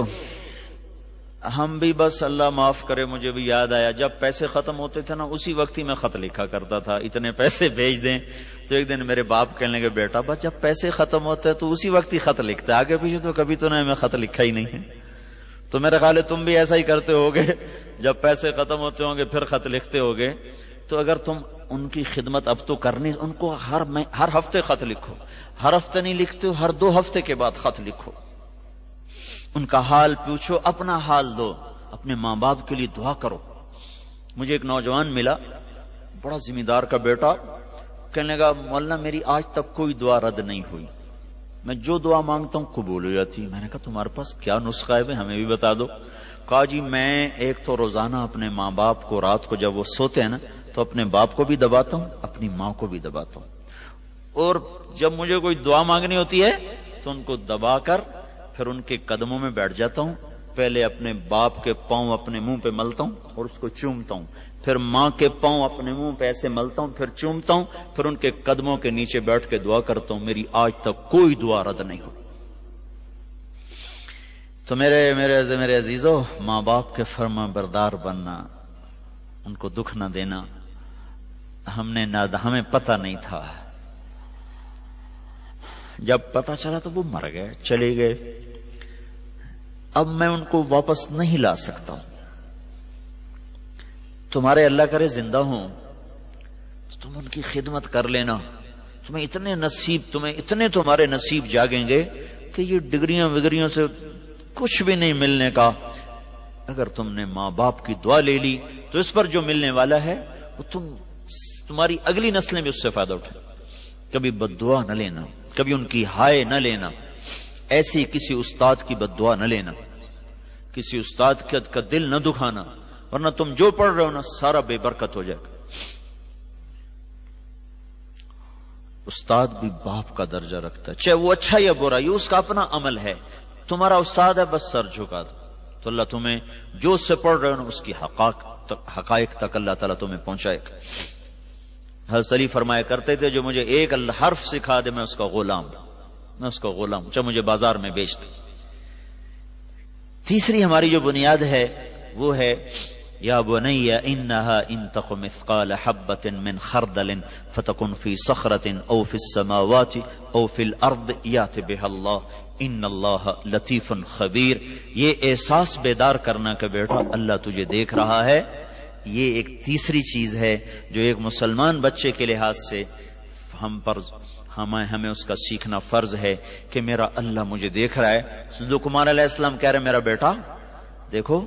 ہم بھی بس اللہ معاف کرے، مجھے بھی یاد آیا جب پیسے ختم ہوتے تھے نا اسی وقت ہی میں خط لکھا کرتا تھا، اتنے پیسے بھیج دیں۔ تو ایک دن میرے باپ کہنے لگے بیٹا بس جب پیسے ختم ہوتے تو اسی وقت ہی خط لکھتا ہے، آگے پیچھے تو کبھی تو نے میں خط لکھا ہی نہیں ہے۔ تو میرا خیال ہے تم بھی ایسا ہی کرتے ہوگے، جب پیسے ختم ہوتے ہوں گے پھر خط لکھتے ہوگے۔ تو اگر تم ان کی خدمت اب تو کرنی، ان کو ہر ہفتے خط لکھو، ہر ہفتے نہیں لکھتے ہو ہر 2 ہفتے کے بعد خط لکھو، ان کا حال پوچھو، اپنا حال دو، اپنے ماں باپ کے لیے دعا کرو۔ مجھے ایک نوجوان ملا، بڑا ذمہ دار کا بیٹا، کہنے لگا مولانا میری آج تک کوئی دعا رد نہیں ہوئی، میں جو دعا مانگتا ہوں قبول ہو جاتی۔ میں نے کہا تمہارے پاس کیا نسخہ ہے ہمیں بھی بتا دو۔ کہا جی میں ایک تو روزانہ اپنے ماں باپ کو رات کو جب وہ سوتے ہیں نا تو اپنے باپ کو بھی دباتا ہوں، اپنی ماں کو بھی دباتا ہوں، اور جب مجھے کوئی دعا مانگنی ہوتی ہے تو ان کو دبا کر پھر ان کے قدموں میں بیٹھ جاتا ہوں، پہلے اپنے باپ کے پاؤں اپنے منہ پہ ملتا ہوں اور اس کو چومتا ہوں، پھر ماں کے پاؤں اپنے منہ پہ ایسے ملتا ہوں، پھر چومتا ہوں، پھر ان کے قدموں کے نیچے بیٹھ کے دعا کرتا ہوں، میری آج تک کوئی دعا رد نہیں ہوئی۔ تو میرے عزیزو ماں باپ کے فرما بردار بننا، ان کو دکھ نہ دینا، ہمیں پتہ نہیں تھا، جب پتہ چلا تو وہ مر گئے، چلے گئے، اب میں ان کو واپس نہیں لا سکتا ہوں۔ تمہارے اللہ کرے زندہ ہوں تم ان کی خدمت کر لینا، تمہیں اتنے تمہارے نصیب جاگیں گے کہ یہ ڈگریاں وگریوں سے کچھ بھی نہیں ملنے کا۔ اگر تم نے ماں باپ کی دعا لے لی تو اس پر جو ملنے والا ہے وہ تمہاری اگلی نسلیں بھی اس سے فائدہ اٹھائیں۔ کبھی بد دعا نہ لینا، کبھی ان کی ہائے نہ لینا، ایسی کسی استاد کی بد دعا نہ لینا، کسی استاد کا دل نہ دکھانا، ورنہ تم جو پڑھ رہے ہو نا سارا بے برکت ہو جائے گا۔ استاد بھی باپ کا درجہ رکھتا ہے، چاہے وہ اچھا یا برا، یہ اس کا اپنا عمل ہے۔ تمہارا استاد ہے بس سر جھکا دو، تو اللہ تمہیں جو اس سے پڑھ رہے ہو نا اس کی حقائق تک اللہ تعالیٰ تمہیں پہنچائے گا۔ حضرت علی فرمایا کرتے تھے جو مجھے ایک حرف سکھا دے میں اس کا غلام، چاہے مجھے بازار میں بیچ دے۔ تیسری ہماری جو بنیاد ہے وہ ہے یا بنی انہا ان تق مثقال حبۃ من خردل فتکن فی صخرۃ او فی السماوات او فی الارض یات بها اللہ ان اللہ لطیف خبیر۔ یہ احساس بیدار کرنا کہ بیٹا اللہ تجھے دیکھ رہا ہے، یہ ایک تیسری چیز ہے جو ایک مسلمان بچے کے لحاظ سے ہمیں اس کا سیکھنا فرض ہے کہ میرا اللہ مجھے دیکھ رہا ہے۔ لقمان علیہ السلام کہہ رہے میرا بیٹا دیکھو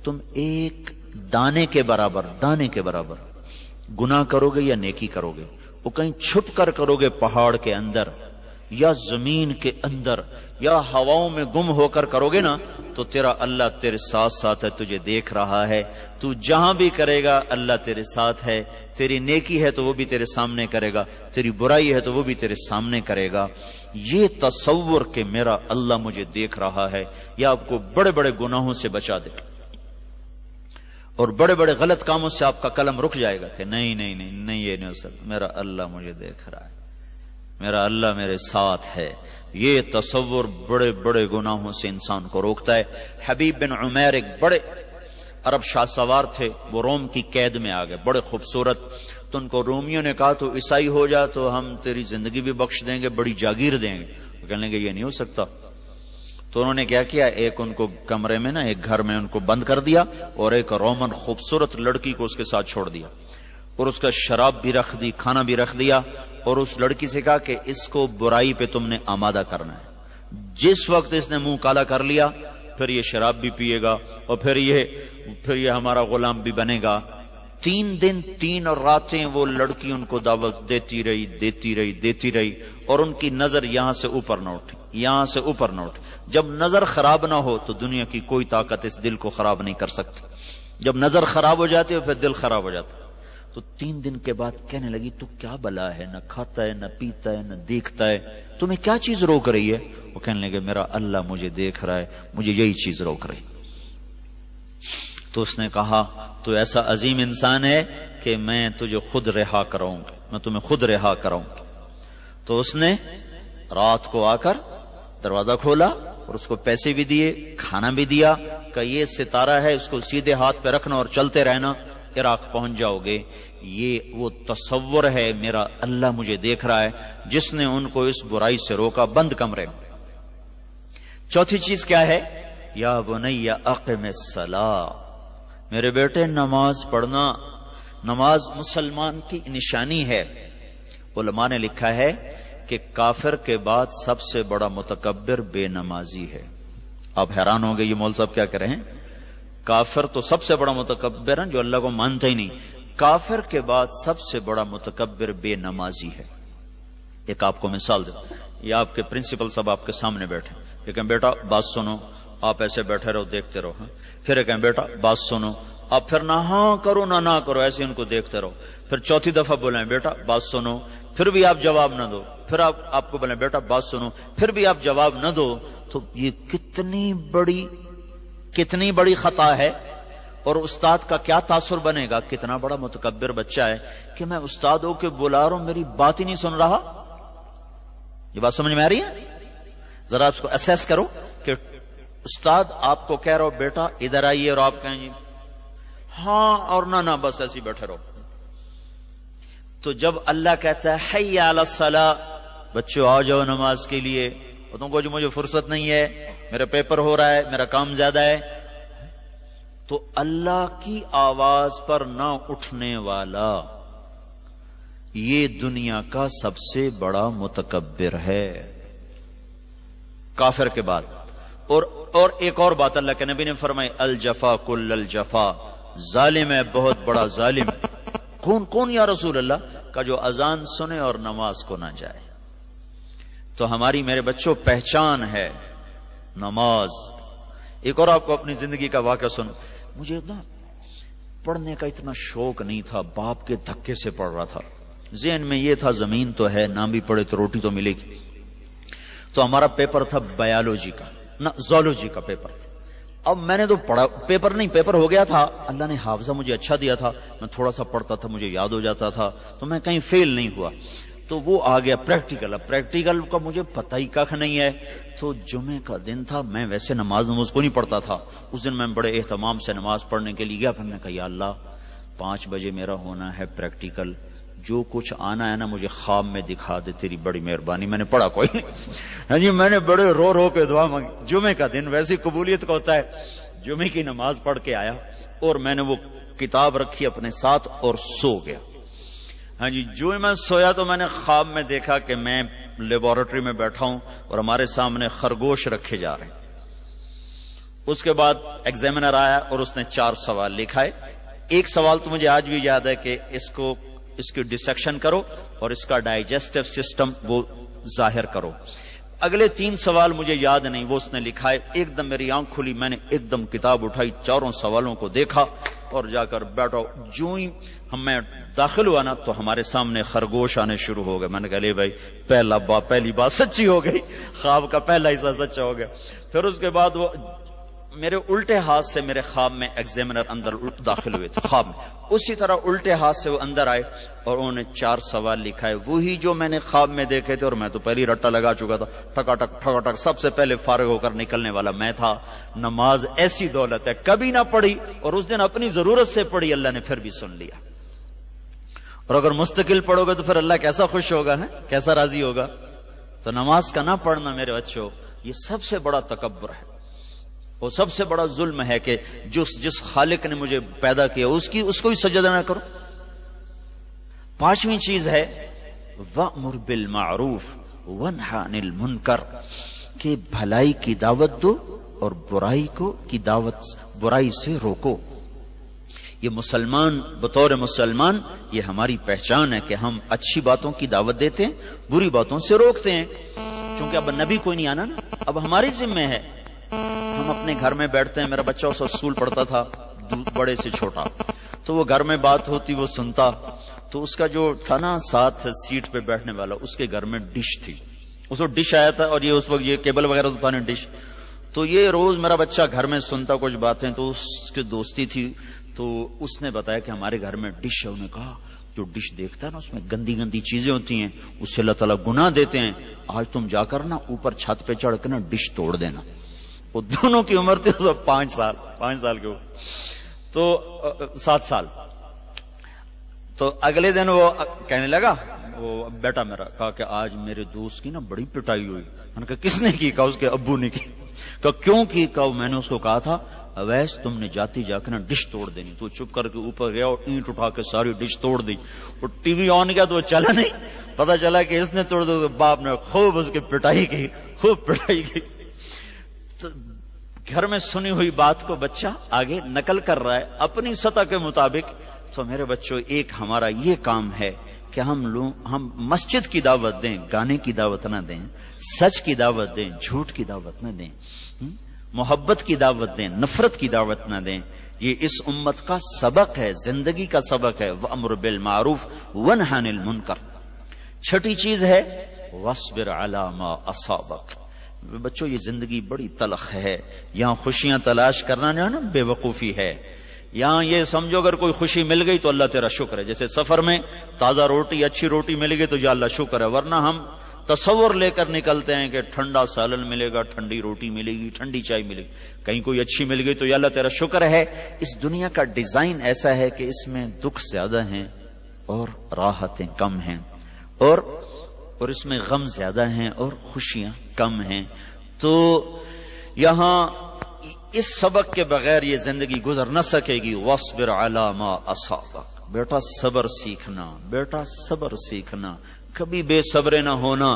تم ایک دانے کے برابر گناہ کرو گے یا نیکی کرو گے، وہ کہیں چھپ کر کرو گے پہاڑ کے اندر یا زمین کے اندر یا ہواؤں میں گم ہو کر کرو گے نا، تو تیرا اللہ تیرے ساتھ ساتھ ہے، تجھے دیکھ رہا ہے، تو جہاں بھی کرے گا اللہ تیرے ساتھ ہے، تیری نیکی ہے تو وہ بھی تیرے سامنے کرے گا، تیری برائی ہے تو وہ بھی تیرے سامنے کرے گا۔ یہ تصور کہ میرا اللہ مجھے دیکھ رہا ہے، یہ آپ کو بڑے بڑے گناہوں سے بچا دے گا اور بڑے بڑے غلط کاموں سے آپ کا قلم رک جائے گا کہ نہیں نہیں نہیں نہیں، یہ نہیں ہو سکتا، میرا اللہ مجھے دیکھ رہا ہے، میرا اللہ میرے ساتھ ہے۔ یہ تصور بڑے بڑے گناہوں سے انسان کو روکتا ہے۔ حبیب بن عمیر ایک بڑے عرب شاہ سوار تھے، وہ روم کی قید میں آ گئے، بڑے خوبصورت، تو ان کو رومیوں نے کہا تو عیسائی ہو جا تو ہم تیری زندگی بھی بخش دیں گے، بڑی جاگیر دیں گے۔ وہ کہنے لگے یہ نہیں ہو سکتا، تو انہوں نے کیا کیا، ایک ان کو کمرے میں نا ایک گھر میں ان کو بند کر دیا اور ایک رومن خوبصورت لڑکی کو اس کے ساتھ چھوڑ دیا اور اس کا شراب بھی رکھ دی، کھانا بھی رکھ دیا، اور اس لڑکی سے کہا کہ اس کو برائی پہ تم نے آمادہ کرنا ہے، جس وقت اس نے منہ کالا کر لیا پھر یہ شراب بھی پیے گا اور پھر یہ ہمارا غلام بھی بنے گا۔ 3 دن 3 راتیں وہ لڑکی ان کو دعوت دیتی رہی اور ان کی نظر یہاں سے اوپر نہ اٹھی۔ جب نظر خراب نہ ہو تو دنیا کی کوئی طاقت اس دل کو خراب نہیں کر سکتی، جب نظر خراب ہو جاتی ہے پھر دل خراب ہو جاتا ہے۔ تو 3 دن کے بعد کہنے لگی تو کیا بلا ہے، نہ کھاتا ہے نہ پیتا ہے نہ دیکھتا ہے، تمہیں کیا چیز روک رہی ہے؟ وہ کہنے لگے میرا اللہ مجھے دیکھ رہا ہے، مجھے یہی چیز روک رہی۔ تو اس نے کہا تو ایسا عظیم انسان ہے کہ میں تجھے خود رہا کراؤں گا، میں تمہیں خود رہا کراؤں گا۔ تو اس نے رات کو آ کر دروازہ کھولا اور اس کو پیسے بھی دیے، کھانا بھی دیا کہ یہ ستارہ ہے، اس کو سیدھے ہاتھ پہ رکھنا اور چلتے رہنا، عراق پہنچ جاؤ گے۔ یہ وہ تصور ہے میرا اللہ مجھے دیکھ رہا ہے جس نے ان کو اس برائی سے روکا بند کمرے میں۔ چوتھی چیز کیا ہے؟ یا بنی اقم الصلاۃ، میرے بیٹے نماز پڑھنا۔ نماز مسلمان کی نشانی ہے۔ علماء نے لکھا ہے کہ کافر کے بعد سب سے بڑا متکبر بے نمازی ہے۔ آپ حیران ہوں گے یہ مول صاحب کیا کہہ رہے ہیں، کافر تو سب سے بڑا متکبر ہے جو اللہ کو مانتا ہی نہیں، کافر کے بعد سب سے بڑا متکبر بے نمازی ہے۔ ایک آپ کو مثال دے، یہ آپ کے پرنسپل صاحب آپ کے سامنے بیٹھے، یہ کہیں بیٹا بات سنو، آپ ایسے بیٹھے رہو دیکھتے رہو، پھر یہ کہیں بیٹا بات سنو، آپ پھر نہ ہاں کرو نہ کرو، ایسے ان کو دیکھتے رہو، پھر چوتھی دفعہ بولیں بیٹا بات سنو، پھر بھی آپ جواب نہ دو، پھر آپ کو بولیں بیٹا بات سنو، پھر بھی آپ جواب نہ دو، تو یہ کتنی بڑی خطا ہے۔ اور استاد کا کیا تاثر بنے گا، کتنا بڑا متکبر بچہ ہے کہ میں استاد ہو کے بلا رہا ہوں، میری بات ہی نہیں سن رہا۔ یہ بات سمجھ میں آ رہی ہے؟ ذرا اس کو اسیس کرو کہ استاد آپ کو کہہ رہا ہو بیٹا ادھر آئیے اور آپ کہیں گے ہاں اور نہ بس ایسے بیٹھے رہو۔ تو جب اللہ کہتا ہے حی علی الصلاۃ، بچوں آ جاؤ نماز کے لیے، اور تم کو جو مجھے فرصت نہیں ہے، میرا پیپر ہو رہا ہے، میرا کام زیادہ ہے، تو اللہ کی آواز پر نہ اٹھنے والا یہ دنیا کا سب سے بڑا متکبر ہے کافر کے بعد۔ اور ایک اور بات اللہ کے نبی نے فرمائی الجفا کل الجفا، ظالم ہے بہت بڑا ظالم ہے۔ کون یا رسول اللہ کا جو اذان سنے اور نماز کو نہ جائے۔ تو ہماری میرے بچوں پہچان ہے نماز۔ ایک اور آپ کو اپنی زندگی کا واقعہ سن، مجھے نا پڑھنے کا اتنا شوق نہیں تھا، باپ کے دھکے سے پڑھ رہا تھا، ذہن میں یہ تھا زمین تو ہے، نہ بھی پڑھے تو روٹی تو ملے گی۔ تو ہمارا پیپر تھا بایولوجی کا، نہ زولوجی کا پیپر تھا۔ اب میں نے تو پڑھا، پیپر ہو گیا تھا، اللہ نے حافظہ مجھے اچھا دیا تھا، میں تھوڑا سا پڑھتا تھا مجھے یاد ہو جاتا تھا، تو میں کہیں فیل نہیں ہوا۔ تو وہ آ گیا پریکٹیکل، اب پریکٹیکل کا مجھے پتہ ہی کھ نہیں ہے۔ تو جمعے کا دن تھا، میں ویسے نماز کو نہیں پڑھتا تھا، اس دن میں بڑے اہتمام سے نماز پڑھنے کے لیے گیا، پھر میں کہا یا اللہ 5 بجے میرا ہونا ہے پریکٹیکل، جو کچھ آنا ہے نا مجھے خواب میں دکھا دے، تیری بڑی مہربانی۔ میں نے پڑھا کوئی نہیں، ہاں جی، میں نے بڑے رو کے دعا مانگی۔ جمعے کا دن ویسی قبولیت کا ہوتا ہے، جمعے کی نماز پڑھ کے آیا اور میں نے وہ کتاب رکھی اپنے ساتھ اور سو گیا۔ ہاں جی، جو میں سویا تو میں نے خواب میں دیکھا کہ میں لیبارٹری میں بیٹھا ہوں اور ہمارے سامنے خرگوش رکھے جا رہے ہیں، اس کے بعد ایگزامینر آیا اور اس نے 4 سوال لکھائے. ایک سوال تو مجھے آج بھی یاد ہے کہ اس کی ڈسیکشن کرو اور اس کا ڈائجسٹو سسٹم وہ ظاہر کرو. اگلے 3 سوال مجھے یاد نہیں، وہ اس نے لکھا ہے. ایک دم میری آنکھ کھلی، میں نے ایک دم کتاب اٹھائی، 4 سوالوں کو دیکھا اور جا کر بیٹھا. جو ہی میں داخل ہوا نا تو ہمارے سامنے خرگوش آنے شروع ہو گئے. میں نے کہا لے بھائی پہلی بات سچی ہو گئی، خواب کا پہلا حصہ سچا ہو گیا. پھر اس کے بعد وہ میرے الٹے ہاتھ سے میرے خواب میں ایگزامینر اندر داخل ہوئے تھے خواب میں، اسی طرح الٹے ہاتھ سے وہ اندر آئے اور انہوں نے 4 سوال لکھائے، وہی جو میں نے خواب میں دیکھے تھے. اور میں تو پہلی رٹا لگا چکا تھا، ٹھکا سب سے پہلے فارغ ہو کر نکلنے والا میں تھا. نماز ایسی دولت ہے، کبھی نہ پڑھی اور اس دن اپنی ضرورت سے پڑھی، اللہ نے پھر بھی سن لیا. اور اگر مستقل پڑھو گے تو پھر اللہ کیسا خوش ہوگا، کیسا راضی ہوگا. تو نماز کا نہ پڑھنا میرے بچوں یہ سب سے بڑا تکبر ہے، وہ سب سے بڑا ظلم ہے کہ جس خالق نے مجھے پیدا کیا اس کو ہی سجدہ نہ کرو. 5ویں چیز ہے وَأْمُرْ بِالْمَعْرُوفِ وَانْهَ عَنِ الْمُنْكَرِ، کہ بھلائی کی دعوت دو اور برائی سے روکو. یہ بطور مسلمان یہ ہماری پہچان ہے کہ ہم اچھی باتوں کی دعوت دیتے ہیں، بری باتوں سے روکتے ہیں. چونکہ اب نبی کوئی نہیں آنا نا، اب ہماری ذمہ ہے. ہم اپنے گھر میں بیٹھتے ہیں، میرا بچہ اس اسکول پڑھتا تھا بڑے سے چھوٹا، تو وہ گھر میں بات ہوتی وہ سنتا. تو اس کا جو تھا نا ساتھ سیٹ پہ بیٹھنے والا، اس کے گھر میں ڈش تھی، اس کو ڈش آیا تھا اور یہ اس وقت یہ کیبل وغیرہ تو تھا نا ڈش. تو یہ روز میرا بچہ گھر میں سنتا کچھ باتیں، تو اس کی دوستی تھی. تو اس نے بتایا کہ ہمارے گھر میں ڈش ہے. انہوں نے کہا جو ڈش دیکھتا ہے نا اس میں گندی چیزیں ہوتی ہیں، اس سے اللہ تعالیٰ گناہ دیتے ہیں. آج تم جا کر نا اوپر چھت پہ چڑھ کے نا ڈش توڑ دینا. وہ دونوں کی عمر تھی 5 سال کے، تو 7 سال. تو اگلے دن وہ کہنے لگا، وہ بیٹا میرا کہا کہ آج میرے دوست کی نا بڑی پٹائی ہوئی. میں نے کہا کس نے کی؟ کہا اس کے ابو نے کی. کہا کیوں کی؟ کہا میں نے اس کو کہا تھا اویس تم نے جاتی جا کے نا ڈش توڑ دینی. تو چپ کر کے اوپر گیا اور اینٹ اٹھا کے ساری ڈش توڑ دی. اور ٹی وی آن کیا تو وہ چلا نہیں، پتا چلا کہ اس نے توڑ دی. باپ نے خوب اس کی پٹائی کی. تو گھر میں سنی ہوئی بات کو بچہ آگے نقل کر رہا ہے اپنی سطح کے مطابق. تو میرے بچوں ایک ہمارا یہ کام ہے کہ ہم مسجد کی دعوت دیں، گانے کی دعوت نہ دیں، سچ کی دعوت دیں، جھوٹ کی دعوت نہ دیں، محبت کی دعوت دیں، نفرت کی دعوت نہ دیں. یہ اس امت کا سبق ہے، زندگی کا سبق ہے. وَأَمْرُ بِالْمَعْرُوفِ وَانْهَ عَنِ الْمُنْكَرِ. 6ٹھی چیز ہے وَاصْبِرْ عَلَى مَا أَصَابَكَ. بچوں یہ زندگی بڑی تلخ ہے، یہاں خوشیاں تلاش کرنا جو ہے نا بے وقوفی ہے. یہاں یہ سمجھو اگر کوئی خوشی مل گئی تو اللہ تیرا شکر ہے. جیسے سفر میں تازہ روٹی اچھی روٹی مل گئی تو یا اللہ شکر ہے، ورنہ ہم تصور لے کر نکلتے ہیں کہ ٹھنڈا سالن ملے گا، ٹھنڈی روٹی ملے گی، ٹھنڈی چائے ملے گی. کہیں کوئی اچھی مل گئی تو یا اللہ تیرا شکر ہے. اس دنیا کا ڈیزائن ایسا ہے کہ اس میں دکھ زیادہ ہیں اور راحتیں کم ہیں، اور اس میں غم زیادہ ہیں اور خوشیاں کم ہیں. تو یہاں اس سبق کے بغیر یہ زندگی گزر نہ سکے گی. وَاصْبِرْ عَلَى مَا أَصَابَكَ. بیٹا صبر سیکھنا، کبھی بے صبر نہ ہونا.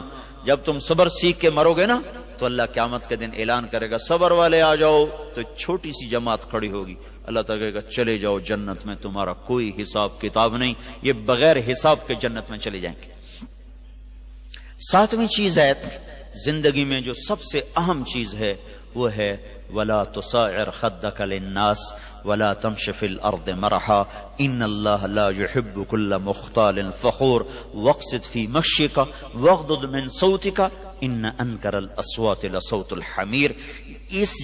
جب تم صبر سیکھ کے مرو گے نا تو اللہ قیامت کے دن اعلان کرے گا صبر والے آ جاؤ. تو چھوٹی سی جماعت کھڑی ہوگی، اللہ تعالیٰ کہے گا چلے جاؤ جنت میں، تمہارا کوئی حساب کتاب نہیں، یہ بغیر حساب کے جنت میں چلے جائیں گے. 7ویں چیز ہے زندگی میں جو سب سے اہم چیز ہے وہ ہے وَلَا تُصَعِّرْ خَدَّكَ لِلنَّاسِ وَلَا تَمْشِ فِي الْأَرْضِ مَرَحًا إِنَّ اللَّهَ لَا يُحِبُّ كُلَّ مُخْتَالٍ فَخُورٍ وَاقْصِدْ فِي مَشْيِكَ وَاغْضُضْ مِنْ صَوْتِكَ إِنَّ أَنكَرَ الْأَصْوَاتِ لَصَوْتُ الْحَمِيرِ. اس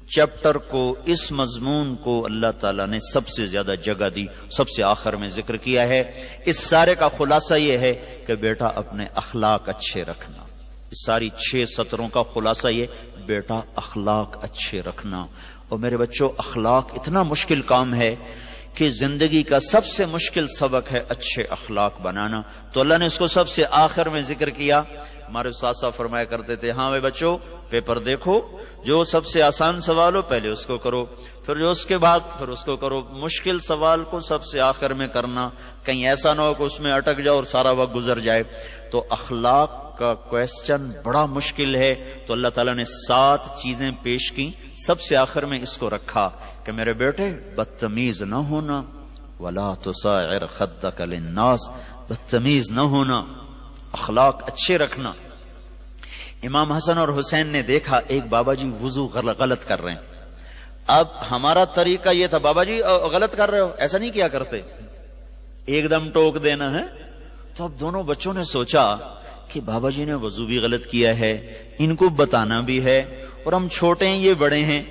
چیپٹر کو، اس مضمون کو اللہ تعالیٰ نے سب سے زیادہ جگہ دی، سب سے آخر میں ذکر کیا ہے. اس سارے کا خلاصہ یہ ہے کہ بیٹا اپنے اخلاق اچھے رکھنا. اس ساری 6 سطروں کا خلاصہ یہ، بیٹا اخلاق اچھے رکھنا. اور میرے بچوں اخلاق اتنا مشکل کام ہے کہ زندگی کا سب سے مشکل سبق ہے اچھے اخلاق بنانا. تو اللہ نے اس کو سب سے آخر میں ذکر کیا. ہمارے استاد صاحب فرمایا کرتے تھے ہاں بھائی بچوں پیپر دیکھو، جو سب سے آسان سوال ہو پہلے اس کو کرو، پھر جو اس کے بعد پھر اس کو کرو. مشکل سوال کو سب سے آخر میں کرنا، کہیں ایسا نہ ہو کہ اس میں اٹک جاؤ اور سارا وقت گزر جائے. تو اخلاق کا کویسچن بڑا مشکل ہے، تو اللہ تعالیٰ نے 7 چیزیں پیش کی، سب سے آخر میں اس کو رکھا کہ میرے بیٹے بدتمیز نہ ہونا، ولا تصاعر خدک للناس، بدتمیز نہ ہونا، اخلاق اچھے رکھنا۔ امام حسن اور حسین نے دیکھا ایک بابا جی وضو غلط کر رہے ہیں۔ اب ہمارا طریقہ یہ تھا، بابا جی غلط کر رہے ہو، ایسا نہیں کیا کرتے، ایک دم ٹوک دینا ہے۔ تو اب دونوں بچوں نے سوچا کہ بابا جی نے وضو بھی غلط کیا ہے، ان کو بتانا بھی ہے، اور ہم چھوٹے ہیں یہ بڑے ہیں،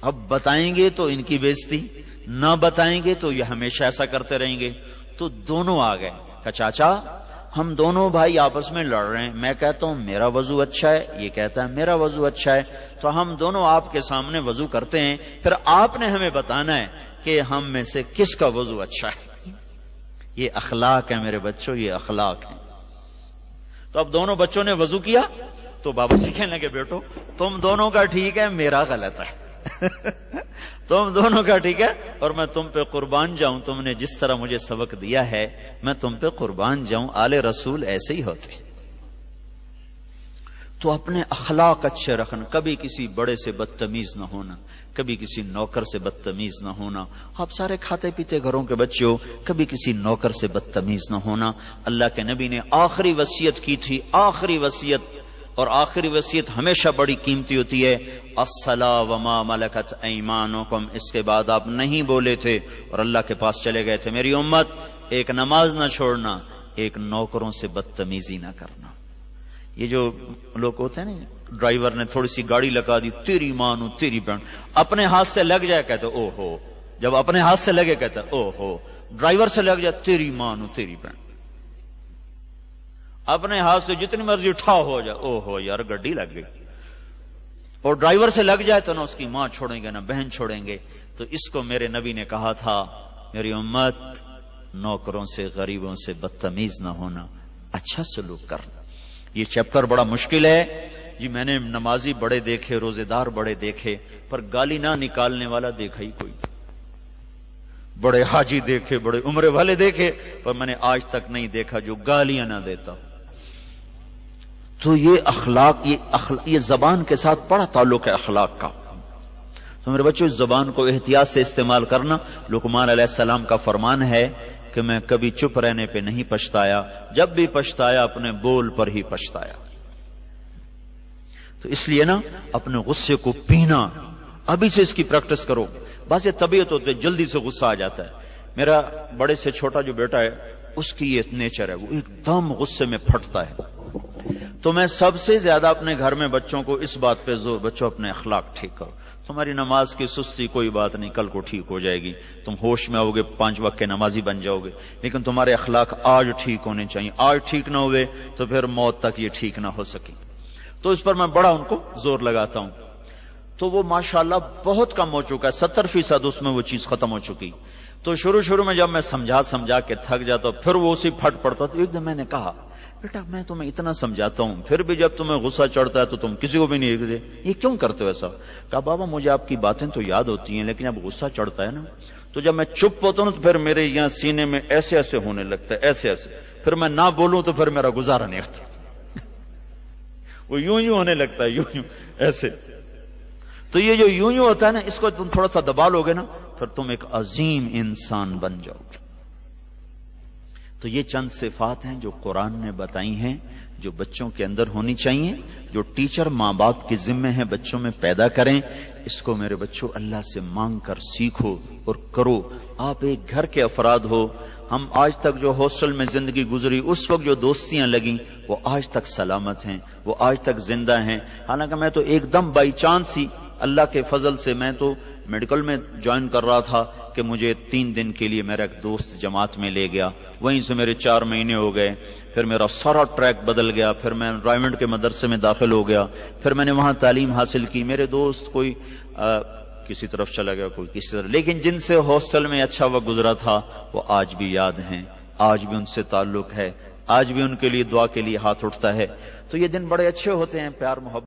اب بتائیں گے تو ان کی بےزتی، نہ بتائیں گے تو یہ ہمیشہ ایسا کرتے رہیں گے۔ تو دونوں آ گئے کہ چاچا ہم دونوں بھائی آپس میں لڑ رہے ہیں، میں کہتا ہوں میرا وضو اچھا ہے، یہ کہتا ہے میرا وضو اچھا ہے، تو ہم دونوں آپ کے سامنے وضو کرتے ہیں، پھر آپ نے ہمیں بتانا ہے کہ ہم میں سے کس کا وضو اچھا ہے۔ یہ اخلاق ہے میرے بچوں، یہ اخلاق ہے۔ تو اب دونوں بچوں نے وضو کیا تو بابا جی کہنے لگے بیٹو تم دونوں کا ٹھیک ہے، میرا غلط ہے تم دونوں کا ٹھیک ہے، اور میں تم پہ قربان جاؤں، تم نے جس طرح مجھے سبق دیا ہے میں تم پہ قربان جاؤں، آل رسول ایسے ہی ہوتے۔ تو اپنے اخلاق اچھے رکھنا، کبھی کسی بڑے سے بدتمیز نہ ہونا، کبھی کسی نوکر سے بدتمیز نہ ہونا۔ آپ سارے کھاتے پیتے گھروں کے بچے ہو، کبھی کسی نوکر سے بدتمیز نہ ہونا۔ اللہ کے نبی نے آخری وصیت کی تھی، آخری وصیت، اور آخری وصیت ہمیشہ بڑی قیمتی ہوتی ہے، الصلاۃ وما ملکت ایمانکم۔ اس کے بعد آپ نہیں بولے تھے اور اللہ کے پاس چلے گئے تھے، میری امت ایک نماز نہ چھوڑنا، ایک نوکروں سے بدتمیزی نہ کرنا۔ یہ جو لوگ ہوتے ہیں نا، ڈرائیور نے تھوڑی سی گاڑی لگا دی، تیری مانو تیری بہن، اپنے ہاتھ سے لگ جائے کہتے او ہو، جب اپنے ہاتھ سے لگے کہتے او ہو، ڈرائیور سے لگ جائے تیری مانو تیری بہن، اپنے ہاتھ سے جتنی مرضی اٹھاؤ ہو جائے او ہو یار گڈی لگ گئی، اور ڈرائیور سے لگ جائے تو نہ اس کی ماں چھوڑیں گے نہ بہن چھوڑیں گے۔ تو اس کو میرے نبی نے کہا تھا میری امت نوکروں سے غریبوں سے بدتمیز نہ ہونا، اچھا سلوک کرنا۔ یہ چیپٹر بڑا مشکل ہے جی، میں نے نمازی بڑے دیکھے، روزے دار بڑے دیکھے، پر گالی نہ نکالنے والا دیکھا ہی کوئی، بڑے حاجی دیکھے، بڑے عمرے والے دیکھے، پر میں نے آج تک نہیں دیکھا جو گالیاں نہ دیتا۔ تو یہ اخلاق، یہ زبان کے ساتھ بڑا تعلق ہے اخلاق کا۔ تو میرے بچوں اس زبان کو احتیاط سے استعمال کرنا۔ لقمان علیہ السلام کا فرمان ہے کہ میں کبھی چپ رہنے پہ نہیں پچھتایا، جب بھی پچھتایا اپنے بول پر ہی پچھتایا۔ تو اس لیے نا اپنے غصے کو پینا، ابھی سے اس کی پریکٹس کرو۔ بس یہ طبیعت ہوتی ہے، جلدی سے غصہ آ جاتا ہے۔ میرا بڑے سے چھوٹا جو بیٹا ہے اس کی یہ نیچر ہے، وہ ایک دم غصے میں پھٹتا ہے۔ تو میں سب سے زیادہ اپنے گھر میں بچوں کو اس بات پہ زور، بچوں اپنے اخلاق ٹھیک کرو، تمہاری نماز کی سستی کوئی بات نہیں، کل کو ٹھیک ہو جائے گی، تم ہوش میں آؤ گے، 5 وقت کے نمازی بن جاؤ گے، لیکن تمہارے اخلاق آج ٹھیک ہونے چاہیے، آج ٹھیک نہ ہوئے تو پھر موت تک یہ ٹھیک نہ ہو سکے۔ تو اس پر میں بڑا ان کو زور لگاتا ہوں۔ تو وہ ماشاءاللہ بہت کم ہو چکا ہے، 70% اس میں وہ چیز ختم ہو چکی۔ تو شروع میں جب میں سمجھا کے تھک جاتا پھر وہ اسی پھٹ پڑتا، تو ایک دن میں نے کہا بیٹا میں تمہیں اتنا سمجھاتا ہوں پھر بھی جب تمہیں غصہ چڑھتا ہے تو تم کسی کو بھی نہیں دیکھتے، یہ کیوں کرتے ہو ایسا؟ کہا بابا مجھے آپ کی باتیں تو یاد ہوتی ہیں لیکن جب غصہ چڑھتا ہے نا تو جب میں چپ ہوتا ہوں تو پھر میرے یہاں سینے میں ایسے ایسے ہونے لگتا ہے، ایسے ایسے، پھر میں نہ بولوں تو پھر میرا گزارا نہیں ہوتا، وہ یوں ہونے لگتا ہے، یوں ایسے۔ تو یہ جو یوں ہوتا ہے نا، اس کو تم تھوڑا سا دبا لو گے نا پھر تم ایک عظیم انسان بن جاؤ گے۔ تو یہ چند صفات ہیں جو قرآن نے بتائی ہیں، جو بچوں کے اندر ہونی چاہیے، جو ٹیچر ماں باپ کے ذمہ ہے بچوں میں پیدا کریں۔ اس کو میرے بچوں اللہ سے مانگ کر سیکھو اور کرو۔ آپ ایک گھر کے افراد ہو، ہم آج تک جو ہاسٹل میں زندگی گزری، اس وقت جو دوستیاں لگیں وہ آج تک سلامت ہیں، وہ آج تک زندہ ہیں۔ حالانکہ میں تو ایک دم بائی چانس ہی اللہ کے فضل سے میں تو میڈیکل میں جوائن کر رہا تھا کہ مجھے 3 دن کے لیے میرا ایک دوست جماعت میں لے گیا، وہیں سے میرے 4 مہینے ہو گئے، پھر میرا سارا ٹریک بدل گیا، پھر میں رائمنڈ کے مدرسے میں داخل ہو گیا، پھر میں نے وہاں تعلیم حاصل کی۔ میرے دوست کوئی کسی طرف چلا گیا، کوئی کسی طرف، لیکن جن سے ہاسٹل میں اچھا وقت گزرا تھا وہ آج بھی یاد ہیں، آج بھی ان سے تعلق ہے، آج بھی ان کے لیے دعا کے لیے ہاتھ اٹھتا ہے۔ تو یہ دن بڑے اچھے ہوتے ہیں، پیار محبت